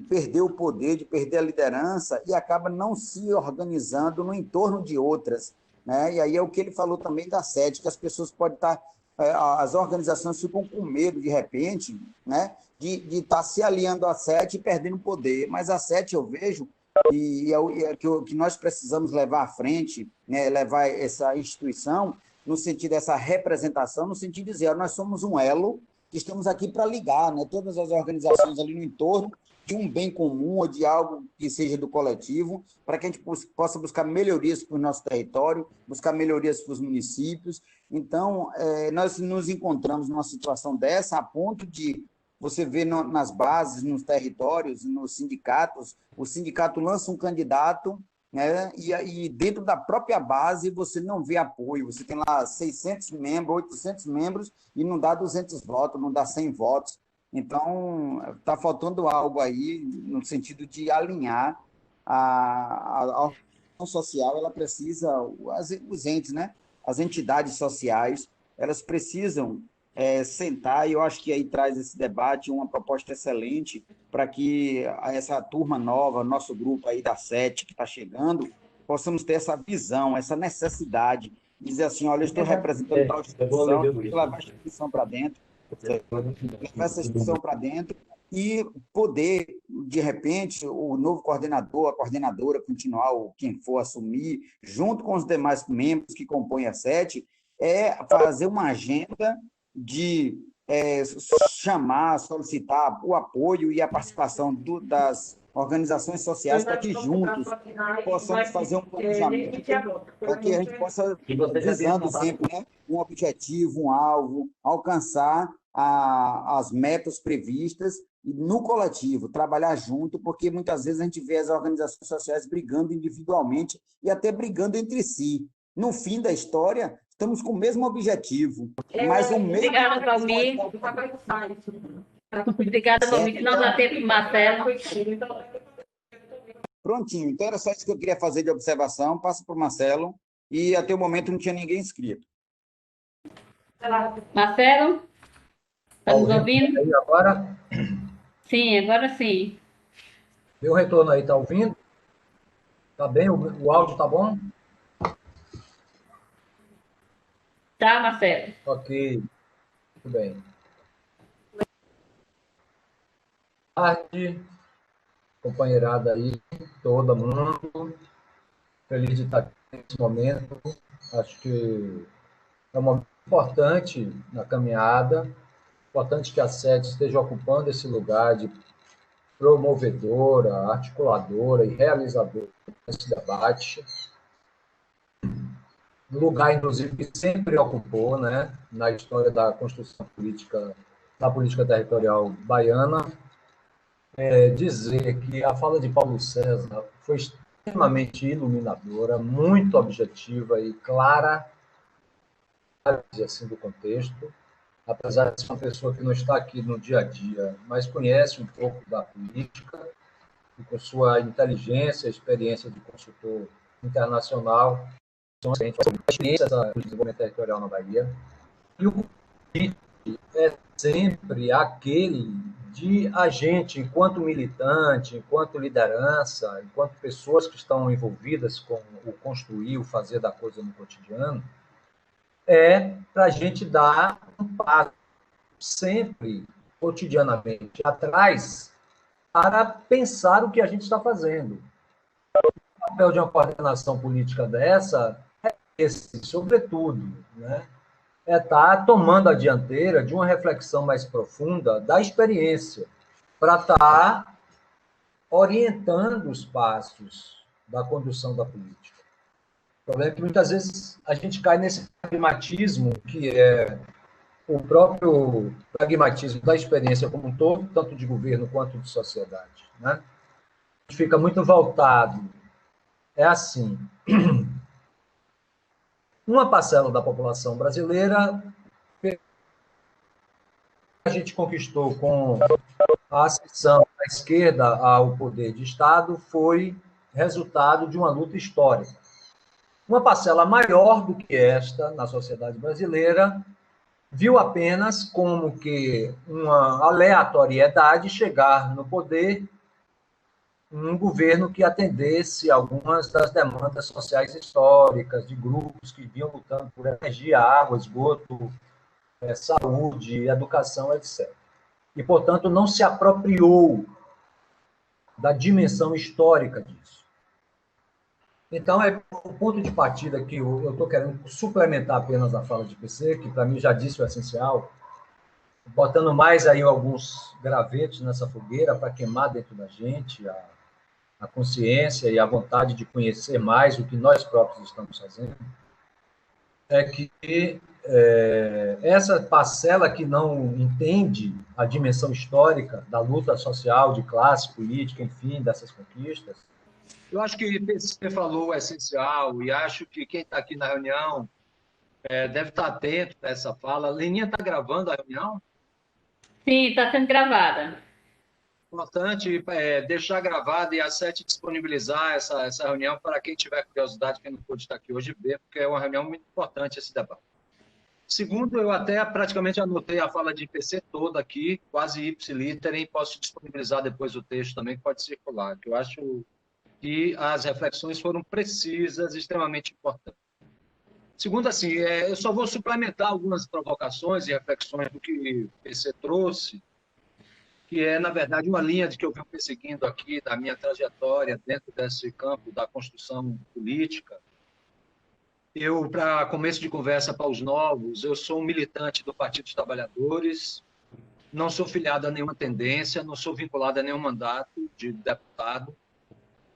perder o poder, de perder a liderança e acaba não se organizando no entorno de outras, né? E aí é o que ele falou também da sede, que as pessoas podem estar, as organizações ficam com medo, de repente, né, de estar se aliando à sede e perdendo poder, mas a sede eu vejo, que nós precisamos levar à frente, né, levar essa instituição no sentido dessa representação, no sentido de dizer, nós somos um elo que estamos aqui para ligar, né, todas as organizações ali no entorno de um bem comum ou de algo que seja do coletivo, para que a gente possa buscar melhorias para o nosso território, buscar melhorias para os municípios. Então, nós nos encontramos numa situação dessa, a ponto de você ver nas bases, nos territórios, nos sindicatos, o sindicato lança um candidato, né, e dentro da própria base você não vê apoio, você tem lá 600 membros, 800 membros, e não dá 200 votos, não dá 100 votos. Então, está faltando algo aí no sentido de alinhar a organização social, ela precisa, os entes, né, as entidades sociais, elas precisam sentar, e eu acho que aí traz esse debate uma proposta excelente para que essa turma nova, nosso grupo aí da SET que está chegando, possamos ter essa visão, essa necessidade, de dizer assim, olha, eu estou representando tal instituição, eu levar a instituição para dentro, levar essa instituição para dentro e poder, de repente, o novo coordenador, a coordenadora continuar, ou quem for assumir, junto com os demais membros que compõem a SET, fazer uma agenda de chamar, solicitar o apoio e a participação das organizações sociais para que juntos possamos fazer um planejamento para que a gente possa, visando sempre, né, um objetivo, um alvo, alcançar as metas previstas e no coletivo, trabalhar junto, porque muitas vezes a gente vê as organizações sociais brigando individualmente e até brigando entre si. No fim da história, estamos com o mesmo objetivo, mas o mesmo... Obrigada, Valmir. Obrigada, Valmir, que não dá tempo, Marcelo. Prontinho, então era só isso que eu queria fazer de observação, passa para o Marcelo, e até o momento não tinha ninguém inscrito. Marcelo, está nos ouvindo? Aí agora, Sim, agora sim. meu retorno aí, está ouvindo? Tá bem? O áudio tá bom? Tá, Marcelo? Ok, muito bem. Boa tarde, companheirada aí, todo mundo. Feliz de estar aqui nesse momento. Acho que é um momento importante na caminhada, importante que a SET esteja ocupando esse lugar de promovedora, articuladora e realizadora desse debate. Um lugar, inclusive, que sempre ocupou, né, na história da construção política, da política territorial baiana. Dizer que a fala de Paulo César foi extremamente iluminadora, muito objetiva e clara, assim, do contexto, apesar de ser uma pessoa que não está aqui no dia a dia, mas conhece um pouco da política, e com sua inteligência, experiência de consultor internacional, a experiência do desenvolvimento territorial na Bahia. E o convite é sempre aquele de a gente, enquanto militante, enquanto liderança, enquanto pessoas que estão envolvidas com o construir, o fazer da coisa no cotidiano, para a gente dar um passo sempre, cotidianamente, atrás, para pensar o que a gente está fazendo. O papel de uma coordenação política dessa é esse, sobretudo, né? Estar tomando a dianteira de uma reflexão mais profunda da experiência, para estar orientando os passos da condução da política. O problema é que muitas vezes a gente cai nesse pragmatismo, que é o próprio pragmatismo da experiência como um todo, tanto de governo quanto de sociedade, né? A gente fica muito voltado. É assim, uma parcela da população brasileira a gente conquistou com a ascensão da esquerda ao poder de Estado foi resultado de uma luta histórica. Uma parcela maior do que esta na sociedade brasileira viu apenas como que uma aleatoriedade chegar no poder um governo que atendesse algumas das demandas sociais históricas de grupos que vinham lutando por energia, água, esgoto, saúde, educação, etc. E, portanto, não se apropriou da dimensão histórica disso. Então, é o ponto de partida que eu estou querendo suplementar apenas a fala de PC, que para mim já disse o essencial, botando mais aí alguns gravetos nessa fogueira para queimar dentro da gente a consciência e a vontade de conhecer mais o que nós próprios estamos fazendo, é que essa parcela que não entende a dimensão histórica da luta social, de classe, política, enfim, dessas conquistas, eu acho que você falou o essencial e acho que quem está aqui na reunião deve estar atento a essa fala. Leninha está gravando a reunião? Sim, está sendo gravada. Importante deixar gravado e a SET disponibilizar essa reunião para quem tiver curiosidade, quem não pôde estar aqui hoje, ver, porque é uma reunião muito importante esse debate. Segundo, eu até praticamente anotei a fala de PC toda aqui, quase ipsiliterem, posso disponibilizar depois o texto também, que pode circular, que eu acho que as reflexões foram precisas, extremamente importantes. Segundo, assim, eu só vou suplementar algumas provocações e reflexões do que o PC trouxe, que é, na verdade, uma linha de que eu venho perseguindo aqui, da minha trajetória dentro desse campo da construção política. Eu, para começo de conversa para os novos, eu sou um militante do Partido dos Trabalhadores, não sou filiado a nenhuma tendência, não sou vinculado a nenhum mandato de deputado.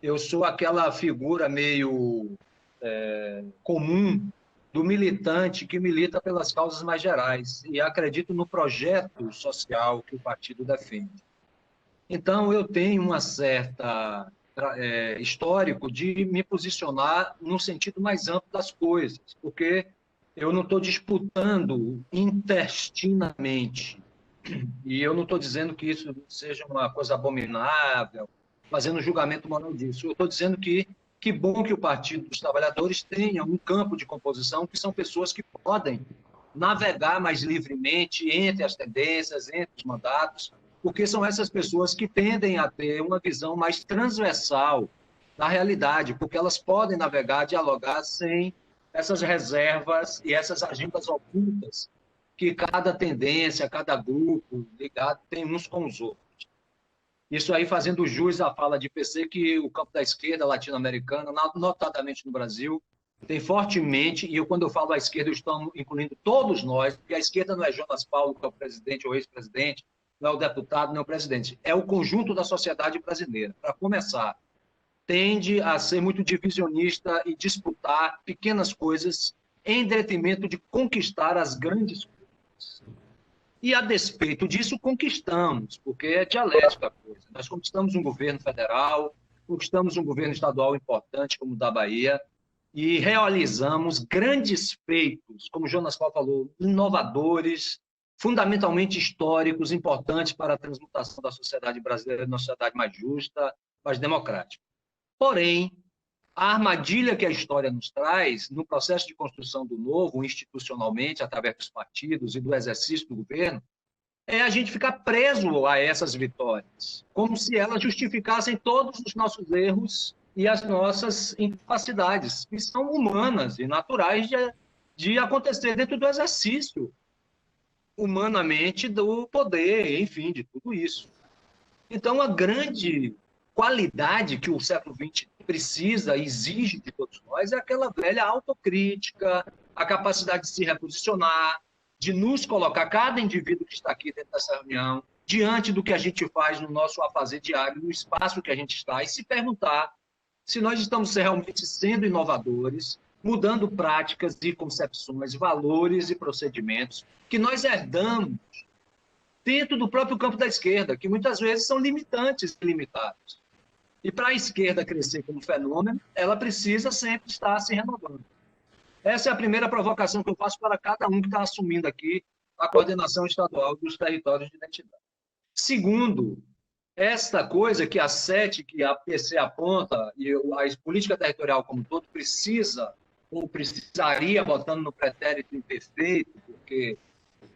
Eu sou aquela figura meio comum do militante que milita pelas causas mais gerais e acredito no projeto social que o partido defende. Então, eu tenho uma certa histórico de me posicionar no sentido mais amplo das coisas, porque eu não estou disputando intestinamente, e eu não estou dizendo que isso seja uma coisa abominável, fazendo julgamento moral disso. Eu estou dizendo que bom que o Partido dos Trabalhadores tenha um campo de composição que são pessoas que podem navegar mais livremente entre as tendências, entre os mandatos, porque são essas pessoas que tendem a ter uma visão mais transversal da realidade, porque elas podem navegar, dialogar sem essas reservas e essas agendas ocultas que cada tendência, cada grupo ligado tem uns com os outros. Isso aí fazendo jus à fala de PC que o campo da esquerda latino-americana, notadamente no Brasil, tem fortemente, e quando eu falo a esquerda, eu estou incluindo todos nós, porque a esquerda não é Jonas Paulo, que é o presidente ou ex-presidente, não é o deputado, não é o presidente, é o conjunto da sociedade brasileira. Para começar, tende a ser muito divisionista e disputar pequenas coisas em detrimento de conquistar as grandes coisas. E, a despeito disso, conquistamos, porque é dialética a coisa. Nós conquistamos um governo federal, conquistamos um governo estadual importante, como o da Bahia, e realizamos grandes feitos, como o Jonas Paulo falou, inovadores, fundamentalmente históricos, importantes para a transmutação da sociedade brasileira numa sociedade mais justa, mais democrática. Porém, a armadilha que a história nos traz, no processo de construção do novo, institucionalmente, através dos partidos e do exercício do governo, é a gente ficar preso a essas vitórias, como se elas justificassem todos os nossos erros e as nossas incapacidades, que são humanas e naturais de acontecer dentro do exercício, humanamente, do poder, enfim, de tudo isso. Então, a grande qualidade que o século XX precisa, exige de todos nós, é aquela velha autocrítica, a capacidade de se reposicionar, de nos colocar, cada indivíduo que está aqui dentro dessa reunião, diante do que a gente faz no nosso afazer diário, no espaço que a gente está, e se perguntar se nós estamos realmente sendo inovadores, mudando práticas e concepções, valores e procedimentos que nós herdamos dentro do próprio campo da esquerda, que muitas vezes são limitantes e limitados. E para a esquerda crescer como fenômeno, ela precisa sempre estar se renovando. Essa é a primeira provocação que eu faço para cada um que está assumindo aqui a coordenação estadual dos territórios de identidade. Segundo, esta coisa que a SET, que a PC aponta, e a política territorial como um todo precisa, ou precisaria, botando no pretérito imperfeito, porque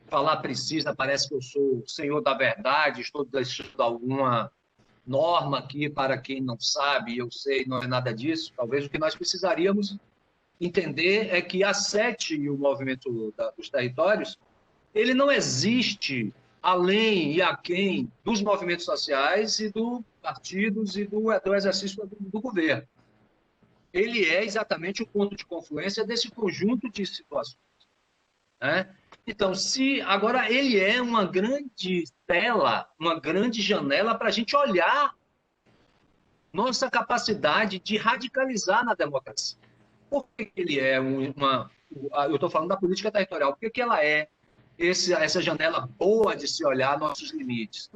falar precisa, parece que eu sou o senhor da verdade, estou deixando alguma norma aqui para quem não sabe, eu sei, não é nada disso. Talvez o que nós precisaríamos entender é que a SET e o movimento dos territórios, ele não existe além e aquém dos movimentos sociais e dos partidos e do exercício do governo. Ele é exatamente o ponto de confluência desse conjunto de situações, né? Então, agora ele é uma grande tela, uma grande janela para a gente olhar nossa capacidade de radicalizar na democracia. Por que ele é eu estou falando da política territorial, por que ela é essa janela boa de se olhar nossos limites?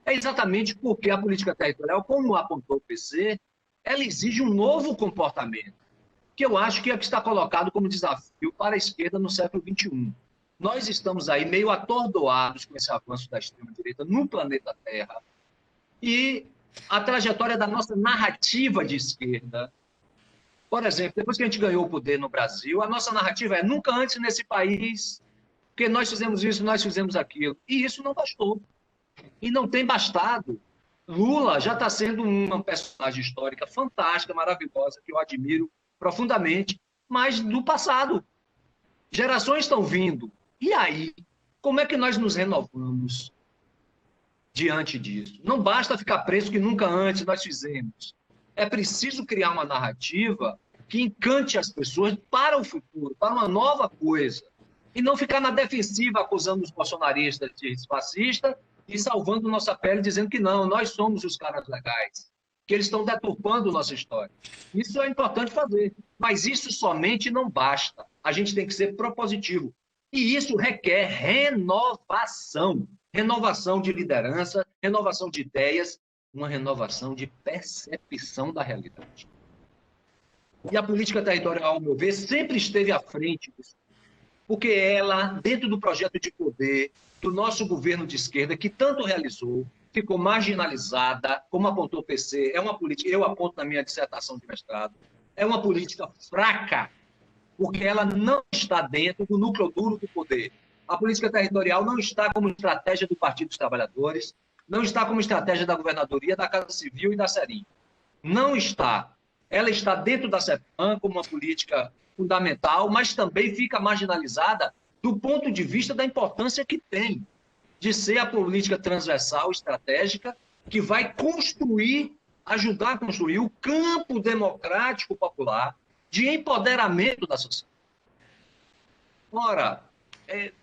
É exatamente porque a política territorial, como apontou o PC, ela exige um novo comportamento, que eu acho que é o que está colocado como desafio para a esquerda no século XXI. Nós estamos aí meio atordoados com esse avanço da extrema-direita no planeta Terra, e a trajetória da nossa narrativa de esquerda, por exemplo, depois que a gente ganhou o poder no Brasil, a nossa narrativa é nunca antes nesse país, porque nós fizemos isso, nós fizemos aquilo. E isso não bastou. E não tem bastado. Lula já está sendo uma personagem histórica fantástica, maravilhosa, que eu admiro profundamente, mas do passado. Gerações estão vindo. E aí, como é que nós nos renovamos diante disso? Não basta ficar preso que nunca antes nós fizemos. É preciso criar uma narrativa que encante as pessoas para o futuro, para uma nova coisa. E não ficar na defensiva acusando os bolsonaristas de fascista e salvando nossa pele dizendo que não, nós somos os caras legais, que eles estão deturpando nossa história. Isso é importante fazer, mas isso somente não basta. A gente tem que ser propositivo. E isso requer renovação. Renovação de liderança, renovação de ideias, uma renovação de percepção da realidade. E a política territorial, ao meu ver, sempre esteve à frente disso. Porque ela, dentro do projeto de poder do nosso governo de esquerda, que tanto realizou, ficou marginalizada, como apontou o PC, é uma política, eu aponto na minha dissertação de mestrado, é uma política fraca, porque ela não está dentro do núcleo duro do poder. A política territorial não está como estratégia do Partido dos Trabalhadores, não está como estratégia da governadoria, da Casa Civil e da SERIM. Não está. Ela está dentro da CEPAM como uma política fundamental, mas também fica marginalizada do ponto de vista da importância que tem de ser a política transversal, estratégica, que vai construir, ajudar a construir o campo democrático popular de empoderamento da sociedade. Ora,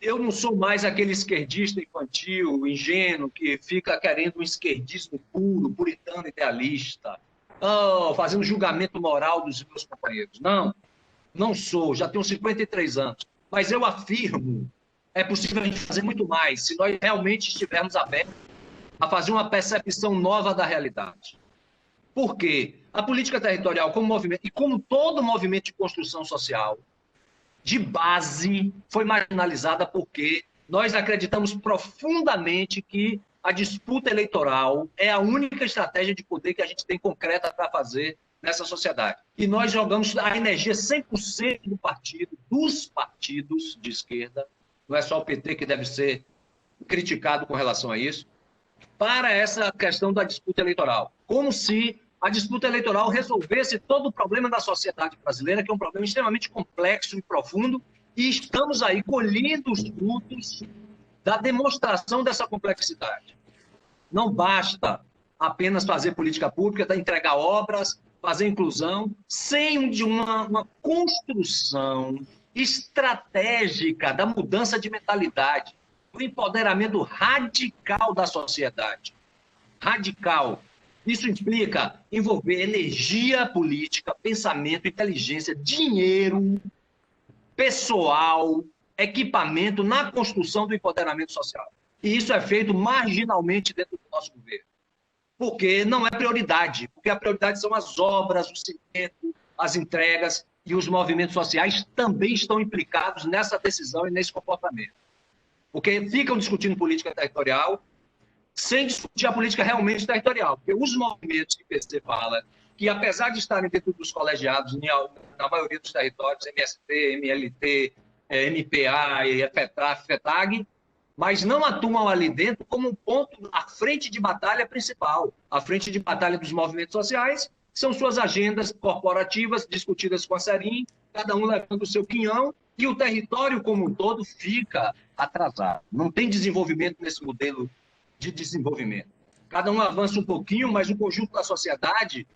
eu não sou mais aquele esquerdista infantil, ingênuo, que fica querendo um esquerdismo puro, puritano, idealista, fazendo julgamento moral dos meus companheiros. Não, não sou, já tenho 53 anos. Mas eu afirmo, é possível a gente fazer muito mais se nós realmente estivermos abertos a fazer uma percepção nova da realidade. Por quê? A política territorial como movimento, e como todo movimento de construção social, de base, foi marginalizada porque nós acreditamos profundamente que a disputa eleitoral é a única estratégia de poder que a gente tem concreta para fazer nessa sociedade. E nós jogamos a energia 100% do partido, dos partidos de esquerda, não é só o PT que deve ser criticado com relação a isso, para essa questão da disputa eleitoral. Como se a disputa eleitoral resolvesse todo o problema da sociedade brasileira, que é um problema extremamente complexo e profundo, e estamos aí colhendo os frutos da demonstração dessa complexidade. Não basta apenas fazer política pública, entregar obras, fazer inclusão, sem uma construção estratégica da mudança de mentalidade, do empoderamento radical da sociedade. Radical. Isso implica envolver energia política, pensamento, inteligência, dinheiro, pessoal, equipamento na construção do empoderamento social. E isso é feito marginalmente dentro do nosso governo. Porque não é prioridade, porque a prioridade são as obras, o cimento, as entregas, e os movimentos sociais também estão implicados nessa decisão e nesse comportamento. Porque ficam discutindo política territorial sem discutir a política realmente territorial. Porque os movimentos que o PC fala, que apesar de estarem dentro dos colegiados, na maioria dos territórios, MST, MLT, MPA, FETRAF, FETAG, mas não atuam ali dentro como um ponto, a frente de batalha principal, a frente de batalha dos movimentos sociais, são suas agendas corporativas discutidas com a Serim, cada um levando o seu quinhão, e o território como um todo fica atrasado. Não tem desenvolvimento nesse modelo de desenvolvimento. Cada um avança um pouquinho, mas o conjunto da sociedade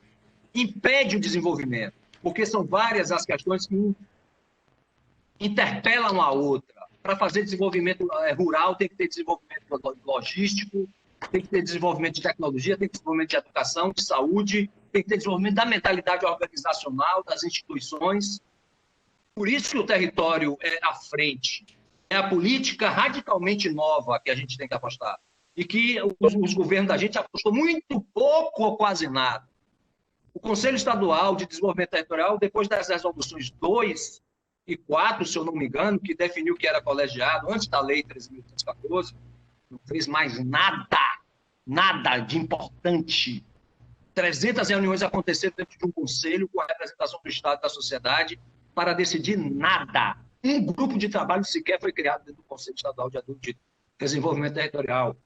impede o desenvolvimento, porque são várias as questões que interpelam a outra. Para fazer desenvolvimento rural, tem que ter desenvolvimento logístico, tem que ter desenvolvimento de tecnologia, tem que ter desenvolvimento de educação, de saúde, tem que ter desenvolvimento da mentalidade organizacional, das instituições. Por isso que o território é à frente. É a política radicalmente nova que a gente tem que apostar. E que os governos da gente apostou muito pouco ou quase nada. O Conselho Estadual de Desenvolvimento Territorial, depois das resoluções 2 e 4, se eu não me engano, que definiu que era colegiado, antes da Lei 13.814, não fez mais nada de importante. 300 reuniões aconteceram dentro de um conselho com a representação do Estado e da sociedade para decidir nada. Um grupo de trabalho sequer foi criado dentro do Conselho Estadual de Desenvolvimento Territorial.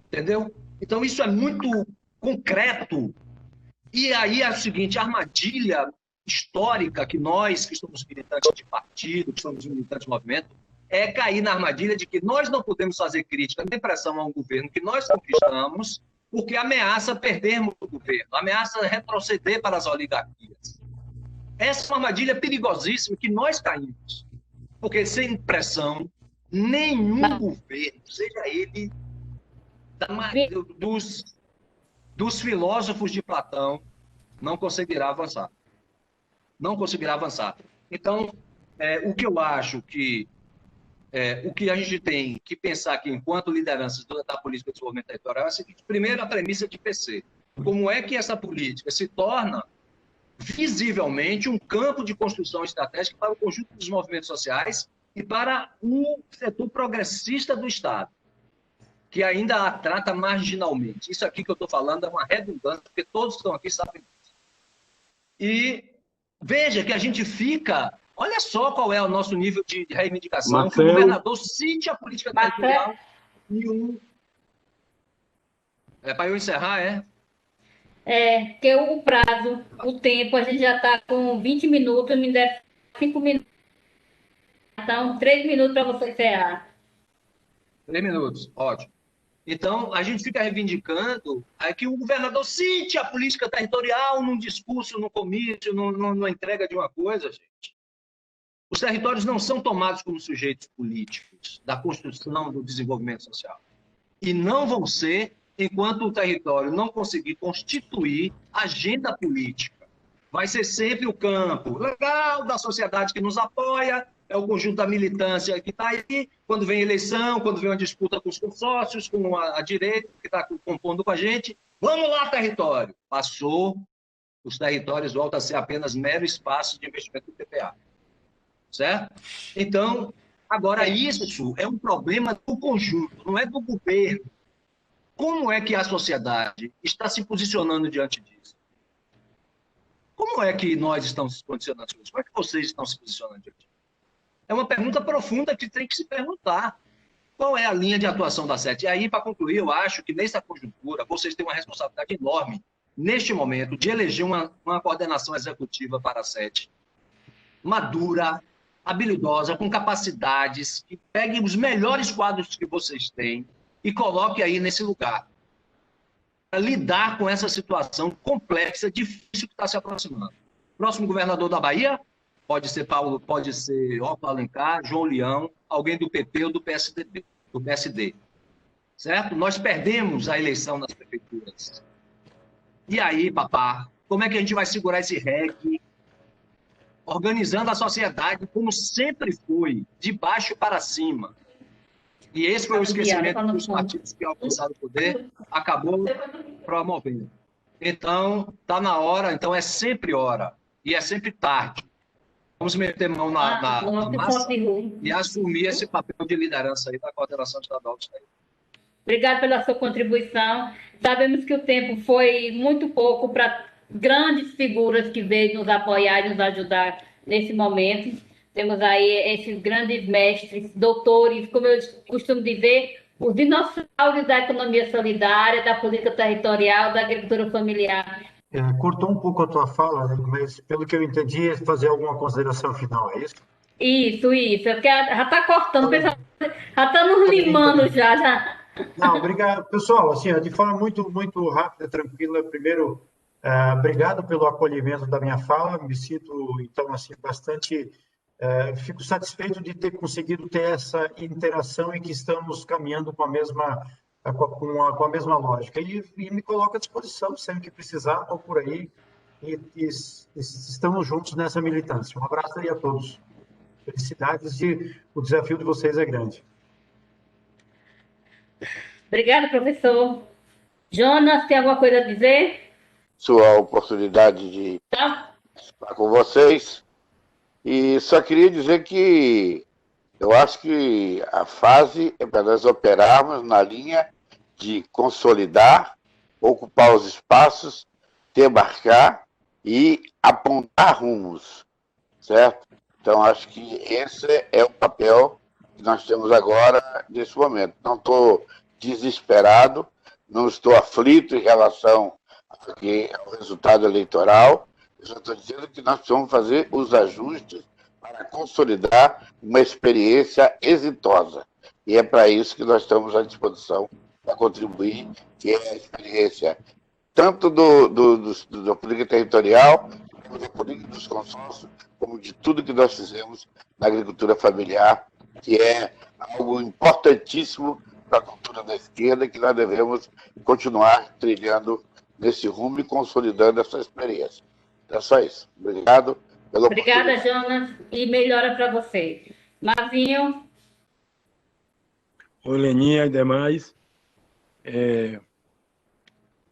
Entendeu? Então, isso é muito concreto. E aí é o seguinte, a armadilha histórica que nós, que somos militantes de partido, que somos militantes de movimento, é cair na armadilha de que nós não podemos fazer crítica nem pressão a um governo que nós conquistamos, porque ameaça perdermos o governo, ameaça retroceder para as oligarquias. Essa é uma armadilha perigosíssima que nós caímos, porque sem pressão, nenhum governo, seja ele dos filósofos de Platão, não conseguirá avançar. Não conseguirá avançar. Então, o que eu acho que o que a gente tem que pensar aqui, enquanto lideranças da política de desenvolvimento territorial, é a seguinte: primeiro, a premissa de PC. Como é que essa política se torna visivelmente um campo de construção estratégica para o conjunto dos movimentos sociais e para o setor progressista do Estado, que ainda a trata marginalmente. Isso aqui que eu estou falando é uma redundância, porque todos que estão aqui sabem disso. E veja que a gente fica... Olha só qual é o nosso nível de reivindicação. Marcelo. Que o governador cite a política territorial e para eu encerrar, que o prazo, o tempo, a gente já está com 20 minutos, me deve 5 minutos. Então, 3 minutos para você encerrar. 3 minutos, ótimo. Então, a gente fica reivindicando que o governador cite a política territorial num discurso, num comício, numa entrega de uma coisa, gente. Os territórios não são tomados como sujeitos políticos da construção do desenvolvimento social. E não vão ser enquanto o território não conseguir constituir agenda política. Vai ser sempre o campo legal da sociedade que nos apoia, é o conjunto da militância que está aí, quando vem eleição, quando vem uma disputa com os consórcios, com a direita que está compondo com a gente. Vamos lá, território. Passou, os territórios voltam a ser apenas mero espaço de investimento do PPA. Certo? Então, agora isso é um problema do conjunto, não é do governo. Como é que a sociedade está se posicionando diante disso? Como é que nós estamos se posicionando diante disso? Como é que vocês estão se posicionando diante disso? É uma pergunta profunda que tem que se perguntar. Qual é a linha de atuação da SET? E aí, para concluir, eu acho que nessa conjuntura, vocês têm uma responsabilidade enorme, neste momento, de eleger uma coordenação executiva para a SET, madura, habilidosa, com capacidades, que pegue os melhores quadros que vocês têm e coloque aí nesse lugar, para lidar com essa situação complexa, difícil que está se aproximando. Próximo governador da Bahia? Pode ser Paulo, pode ser Otto Alencar, João Leão, alguém do PP ou do PSD. Certo? Nós perdemos a eleição nas prefeituras. E aí, papá, como é que a gente vai segurar esse reggae? Organizando a sociedade como sempre foi, de baixo para cima. E esse foi o esquecimento que os partidos que alcançaram o poder acabou promovendo. Então, está na hora, então é sempre hora, e é sempre tarde. Vamos meter mão na massa e assumir esse papel de liderança aí da coordenação estadual do Estado. Obrigada pela sua contribuição. Sabemos que o tempo foi muito pouco para grandes figuras que veio nos apoiar e nos ajudar nesse momento. Temos aí esses grandes mestres, doutores, como eu costumo dizer, os dinossauros da economia solidária, da política territorial, da agricultura familiar. Cortou um pouco a tua fala, né, mas pelo que eu entendi, é fazer alguma consideração final, é isso? Isso. É porque já está cortando, o pessoal já está nos limando já. Não, obrigado. Pessoal, assim, de forma muito rápida, tranquila, primeiro, obrigado pelo acolhimento da minha fala, me sinto, então, assim, bastante, fico satisfeito de ter conseguido ter essa interação e que estamos caminhando com a mesma, com a mesma lógica. E me coloco à disposição, sempre que precisar, estou por aí e estamos juntos nessa militância. Um abraço aí a todos. Felicidades e o desafio de vocês é grande. Obrigada, professor. Jonas, tem alguma coisa a dizer? Sua oportunidade de Tá? estar com vocês. E só queria dizer que eu acho que a fase é para nós operarmos na linha de consolidar, ocupar os espaços, demarcar e apontar rumos, certo? Então, acho que esse é o papel que nós temos agora, nesse momento. Não estou desesperado, não estou aflito em relação ao resultado eleitoral, eu só estou dizendo que nós precisamos fazer os ajustes para consolidar uma experiência exitosa. E é para isso que nós estamos à disposição para contribuir, que é a experiência tanto da política territorial, como da política dos consórcios, como de tudo que nós fizemos na agricultura familiar, que é algo importantíssimo para a cultura da esquerda, que nós devemos continuar trilhando nesse rumo e consolidando essa experiência. É só isso. Obrigado pela Obrigada, Jonas, e melhora para vocês. Marvinho. Oi, Leninha e demais.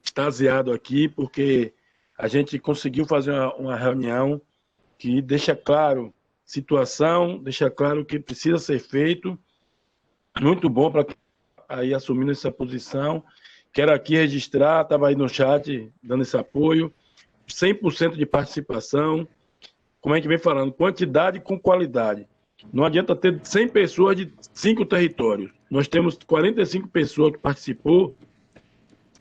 Extasiado aqui, porque a gente conseguiu fazer uma reunião que deixa claro situação, deixa claro o que precisa ser feito. Muito bom para aí assumindo essa posição. Quero aqui registrar, estava aí no chat dando esse apoio, 100% de participação, como a gente vem falando, quantidade com qualidade. Não adianta ter 100 pessoas de 5 territórios. Nós temos 45 pessoas que participou do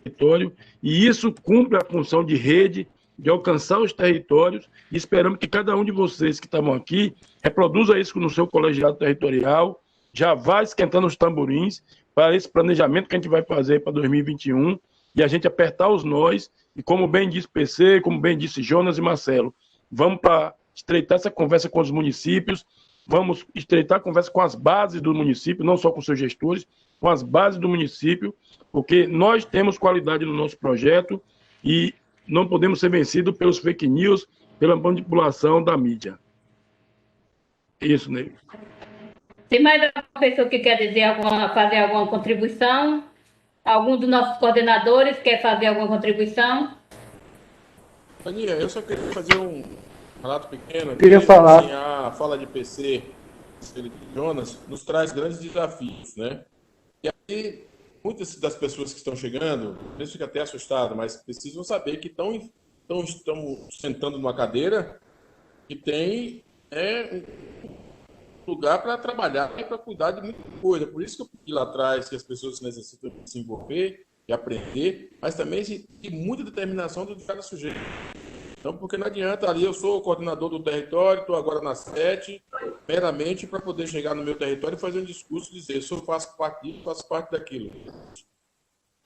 território, e isso cumpre a função de rede, de alcançar os territórios, e esperamos que cada um de vocês que estavam aqui reproduza isso no seu colegiado territorial, já vá esquentando os tamborins para esse planejamento que a gente vai fazer para 2021, e a gente apertar os nós, e como bem disse PC, como bem disse Jonas e Marcelo, vamos para estreitar essa conversa com os municípios, vamos estreitar a conversa com as bases do município, não só com seus gestores, com as bases do município, porque nós temos qualidade no nosso projeto e não podemos ser vencidos pelos fake news, pela manipulação da mídia. É isso, Ney. Tem mais alguma pessoa que quer dizer fazer alguma contribuição? Algum dos nossos coordenadores quer fazer alguma contribuição? Aninha, eu só queria fazer um relato pequeno. Queria falar. Assim, a fala de PC, de Jonas, nos traz grandes desafios, né? E aí, muitas das pessoas que estão chegando, eles ficam até assustados, mas precisam saber que estão sentando numa cadeira que tem lugar para trabalhar e para cuidar de muita coisa. Por isso que eu pedi lá atrás que as pessoas necessitam se envolver e aprender, mas também de muita determinação do cada sujeito. Então, porque não adianta ali, eu sou o coordenador do território, estou agora na 7, meramente para poder chegar no meu território e fazer um discurso e dizer, eu faço parte disso, faço parte daquilo.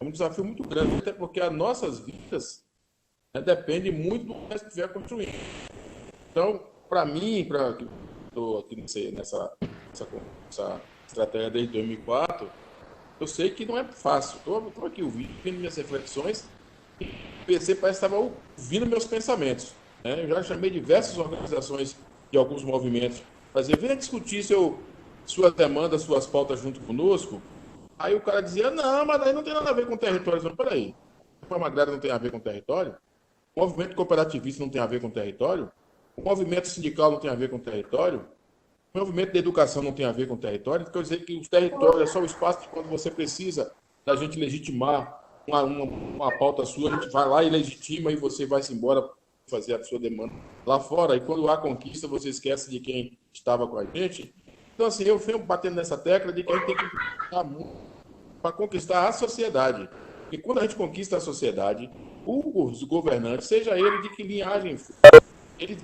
É um desafio muito grande, até porque as nossas vidas dependem muito do que nós estiver construindo. Então, para mim, estou aqui nessa estratégia desde 2004, eu sei que não é fácil. Estou aqui ouvindo minhas reflexões e o PC parece que estava ouvindo meus pensamentos. Né? Eu já chamei diversas organizações e alguns movimentos para dizer, venha discutir suas demandas, suas pautas junto conosco. Aí o cara dizia, não, mas aí não tem nada a ver com território. Não, peraí, a reforma agrária não tem a ver com território? O movimento cooperativista não tem a ver com território? O movimento sindical não tem a ver com território? O movimento da educação não tem a ver com território? Quer dizer que os territórios é só o espaço de quando você precisa da gente legitimar uma pauta sua, a gente vai lá e legitima e você vai-se embora fazer a sua demanda lá fora, e quando há conquista, você esquece de quem estava com a gente. Então, assim, eu venho batendo nessa tecla de que a gente tem que lutar muito para conquistar a sociedade. Porque quando a gente conquista a sociedade, os governantes, seja ele de que linhagem for, ele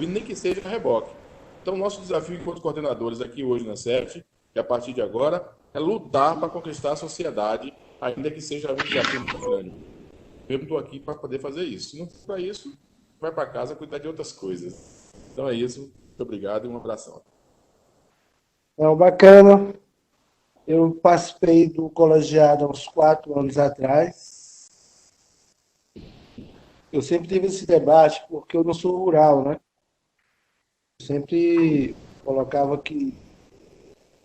nem que seja reboque. Então, nosso desafio enquanto coordenadores aqui hoje na CERT, e a partir de agora, é lutar para conquistar a sociedade, ainda que seja um desafio muito grande. Eu estou aqui para poder fazer isso. Se não for para isso, vai para casa cuidar de outras coisas. Então é isso. Muito obrigado e um abração. Bacana. Eu participei do colegiado há uns 4 anos atrás. Eu sempre tive esse debate porque eu não sou rural, né? Eu sempre colocava que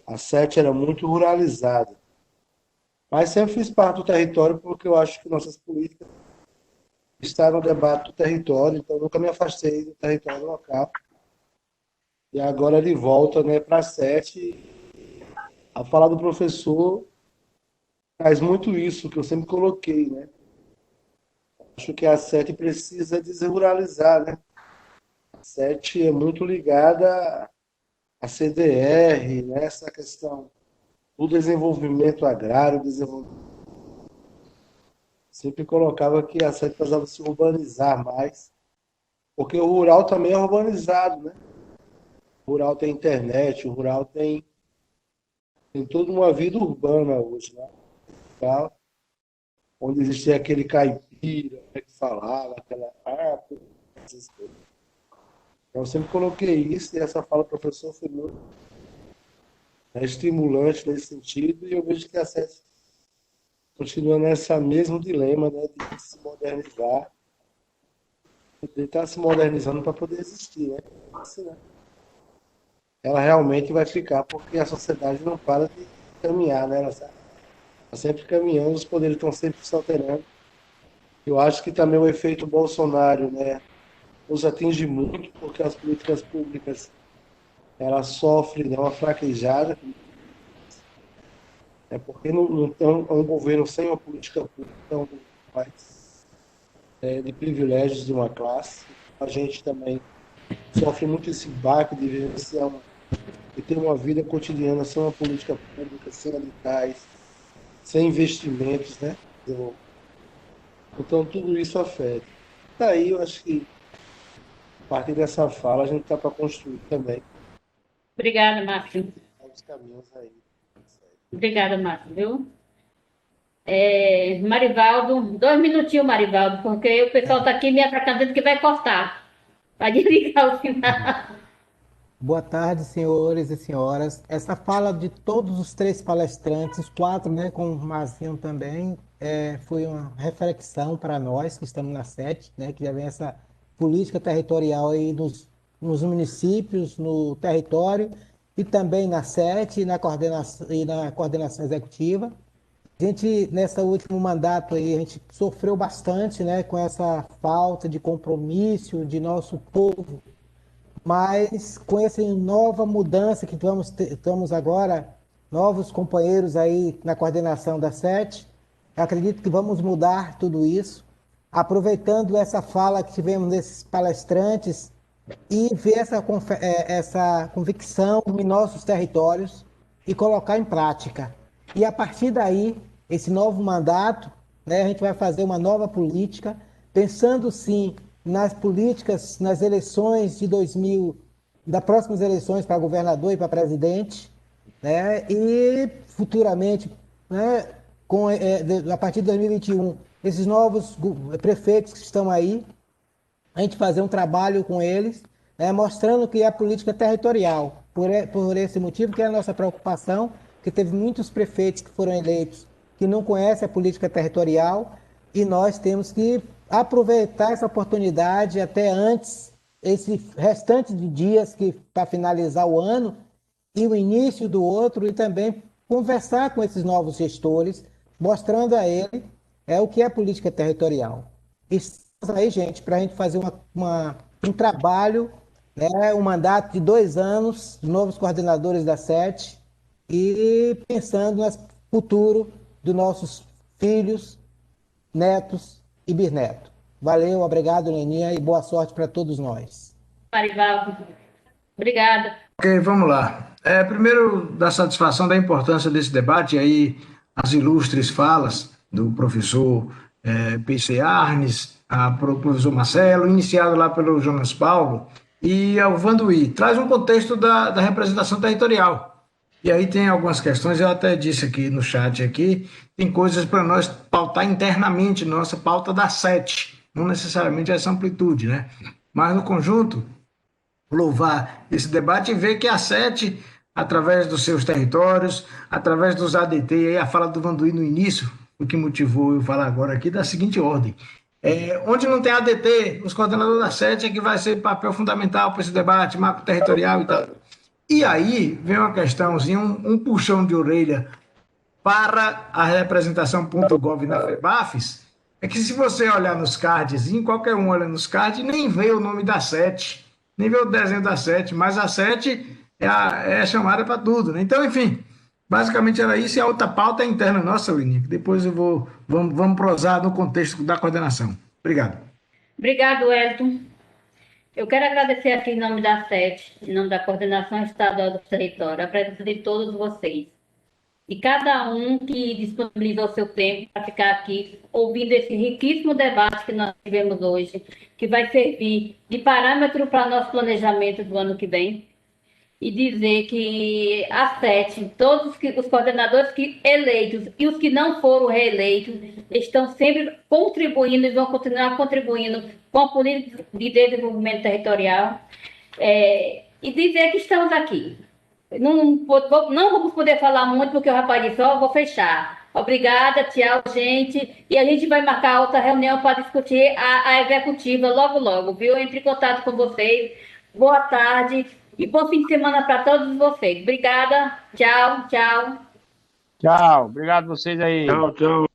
a SET era muito ruralizada. Mas sempre fiz parte do território porque eu acho que nossas políticas estão no debate do território, então nunca me afastei do território local. E agora ele volta, né, para a SET. A fala do professor traz muito isso que eu sempre coloquei, né? Acho que a SET precisa desruralizar, né? A SET é muito ligada à CDR, né? Essa questão do desenvolvimento agrário, sempre colocava que a SET precisava se urbanizar mais, porque o rural também é urbanizado, né? O rural tem internet, o rural tem toda uma vida urbana hoje, né? Tá? Onde existia aquele caipira, né, que falava, aquela essas coisas. Então, eu sempre coloquei isso, e essa fala do professor foi muito estimulante nesse sentido, e eu vejo que a SET continua nesse mesmo dilema, né, de se modernizar, de estar se modernizando para poder existir, né? Assim, né? Ela realmente vai ficar, porque a sociedade não para de caminhar, né? Ela está sempre caminhando, os poderes estão sempre se alterando. Eu acho que também o efeito Bolsonaro, né, nos atinge muito, porque as políticas públicas elas sofrem, né, uma fraquejada, porque não tem um governo sem uma política pública, então, mais de privilégios de uma classe. A gente também sofre muito esse baque de vivenciar de ter uma vida cotidiana sem uma política pública, sem habitais, sem investimentos, né? Então, tudo isso afeta. Daí, eu acho que, a partir dessa fala, a gente está para construir também Obrigada, Márcio. os caminhos aí. Obrigada, Márcio, viu? Marivaldo, 2 minutinhos, Marivaldo, porque o pessoal está aqui me atacando dizendo que vai cortar. Vai desligar o sinal. Boa tarde, senhores e senhoras. Essa fala de todos os 3 palestrantes, os 4, né, com o Marcinho também, foi uma reflexão para nós que estamos na SET, né, que já vem essa política territorial aí nos municípios, no território, e também na SET e na coordenação executiva. A gente, nesse último mandato aí, a gente sofreu bastante, né, com essa falta de compromisso de nosso povo, mas com essa nova mudança que estamos agora, novos companheiros aí na coordenação da SET, acredito que vamos mudar tudo isso, aproveitando essa fala que tivemos desses palestrantes e ver essa convicção em nossos territórios e colocar em prática. E a partir daí, esse novo mandato, né, a gente vai fazer uma nova política, pensando sim nas políticas, nas eleições de das próximas eleições para governador e para presidente, né, e futuramente, né, a partir de 2021, esses novos prefeitos que estão aí, a gente fazer um trabalho com eles, né, mostrando que é a política territorial. Por esse motivo que é a nossa preocupação, que teve muitos prefeitos que foram eleitos que não conhecem a política territorial, e nós temos que aproveitar essa oportunidade até antes, esse restante de dias para finalizar o ano e o início do outro, e também conversar com esses novos gestores, mostrando a ele o que é política territorial. E estamos aí, gente, para a gente fazer um trabalho, né, um mandato de 2 anos, novos coordenadores da SET, e pensando no futuro dos nossos filhos, netos e bisnetos. Valeu, obrigado, Leninha, e boa sorte para todos nós. Marivaldo. Obrigada. Ok, vamos lá. Primeiro, da satisfação da importância desse debate, aí as ilustres falas do professor P.C. Arnes, o professor Marcelo, iniciado lá pelo Jonas Paulo, e ao Vanduí, traz um contexto da representação territorial. E aí tem algumas questões, eu até disse aqui no chat, aqui, tem coisas para nós pautar internamente, nossa pauta da 7, não necessariamente essa amplitude, né? Mas no conjunto, louvar esse debate e ver que a 7, através dos seus territórios, através dos ADT, aí a fala do Vanduí no início, o que motivou eu falar agora aqui, da seguinte ordem. Onde não tem ADT, os coordenadores da 7 é que vai ser papel fundamental para esse debate, marco territorial e tal. E aí vem uma questãozinha, um puxão de orelha para a representação.gov na FEBAFES, é que se você olhar nos cards, qualquer um olha nos cards, nem vê o nome da 7, nem vê o desenho da 7, mas a 7 é chamada para tudo, né? Então, enfim, basicamente era isso, e a outra pauta é interna nossa, Winnie, que depois vamos prosar no contexto da coordenação. Obrigado. Obrigado, Wellington. Eu quero agradecer aqui em nome da SET, em nome da Coordenação Estadual do Território, a presença de todos vocês. E cada um que disponibilizou seu tempo para ficar aqui ouvindo esse riquíssimo debate que nós tivemos hoje, que vai servir de parâmetro para nosso planejamento do ano que vem. E dizer que a 7, todos os coordenadores eleitos e os que não foram reeleitos estão sempre contribuindo e vão continuar contribuindo com a política de desenvolvimento territorial. E dizer que estamos aqui. Não vamos poder falar muito porque o rapaz disse, vou fechar. Obrigada, tchau, gente. E a gente vai marcar outra reunião para discutir a executiva logo, logo, viu? Entre em contato com vocês. Boa tarde. E bom fim de semana para todos vocês. Obrigada. Tchau, tchau. Tchau. Obrigado a vocês aí. Tchau, tchau.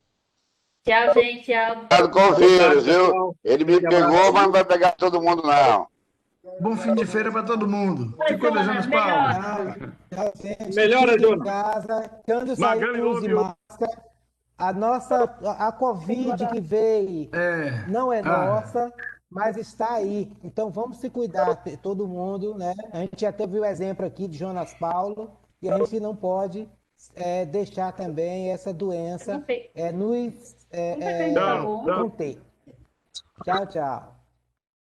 Tchau, gente. Tchau. Obrigado com o vírus, viu? Ele me pegou, mas não vai pegar todo mundo, não. Bom fim de feira para todo mundo. Ficou Jonas Paulo. Melhora, Jonas. Casa, quando sair, use máscara. A Covid que veio não é nossa, mas está aí. Então vamos se cuidar, todo mundo, né? A gente já teve o exemplo aqui de Jonas Paulo e a gente não pode deixar também essa doença nos conter. Tchau, tchau.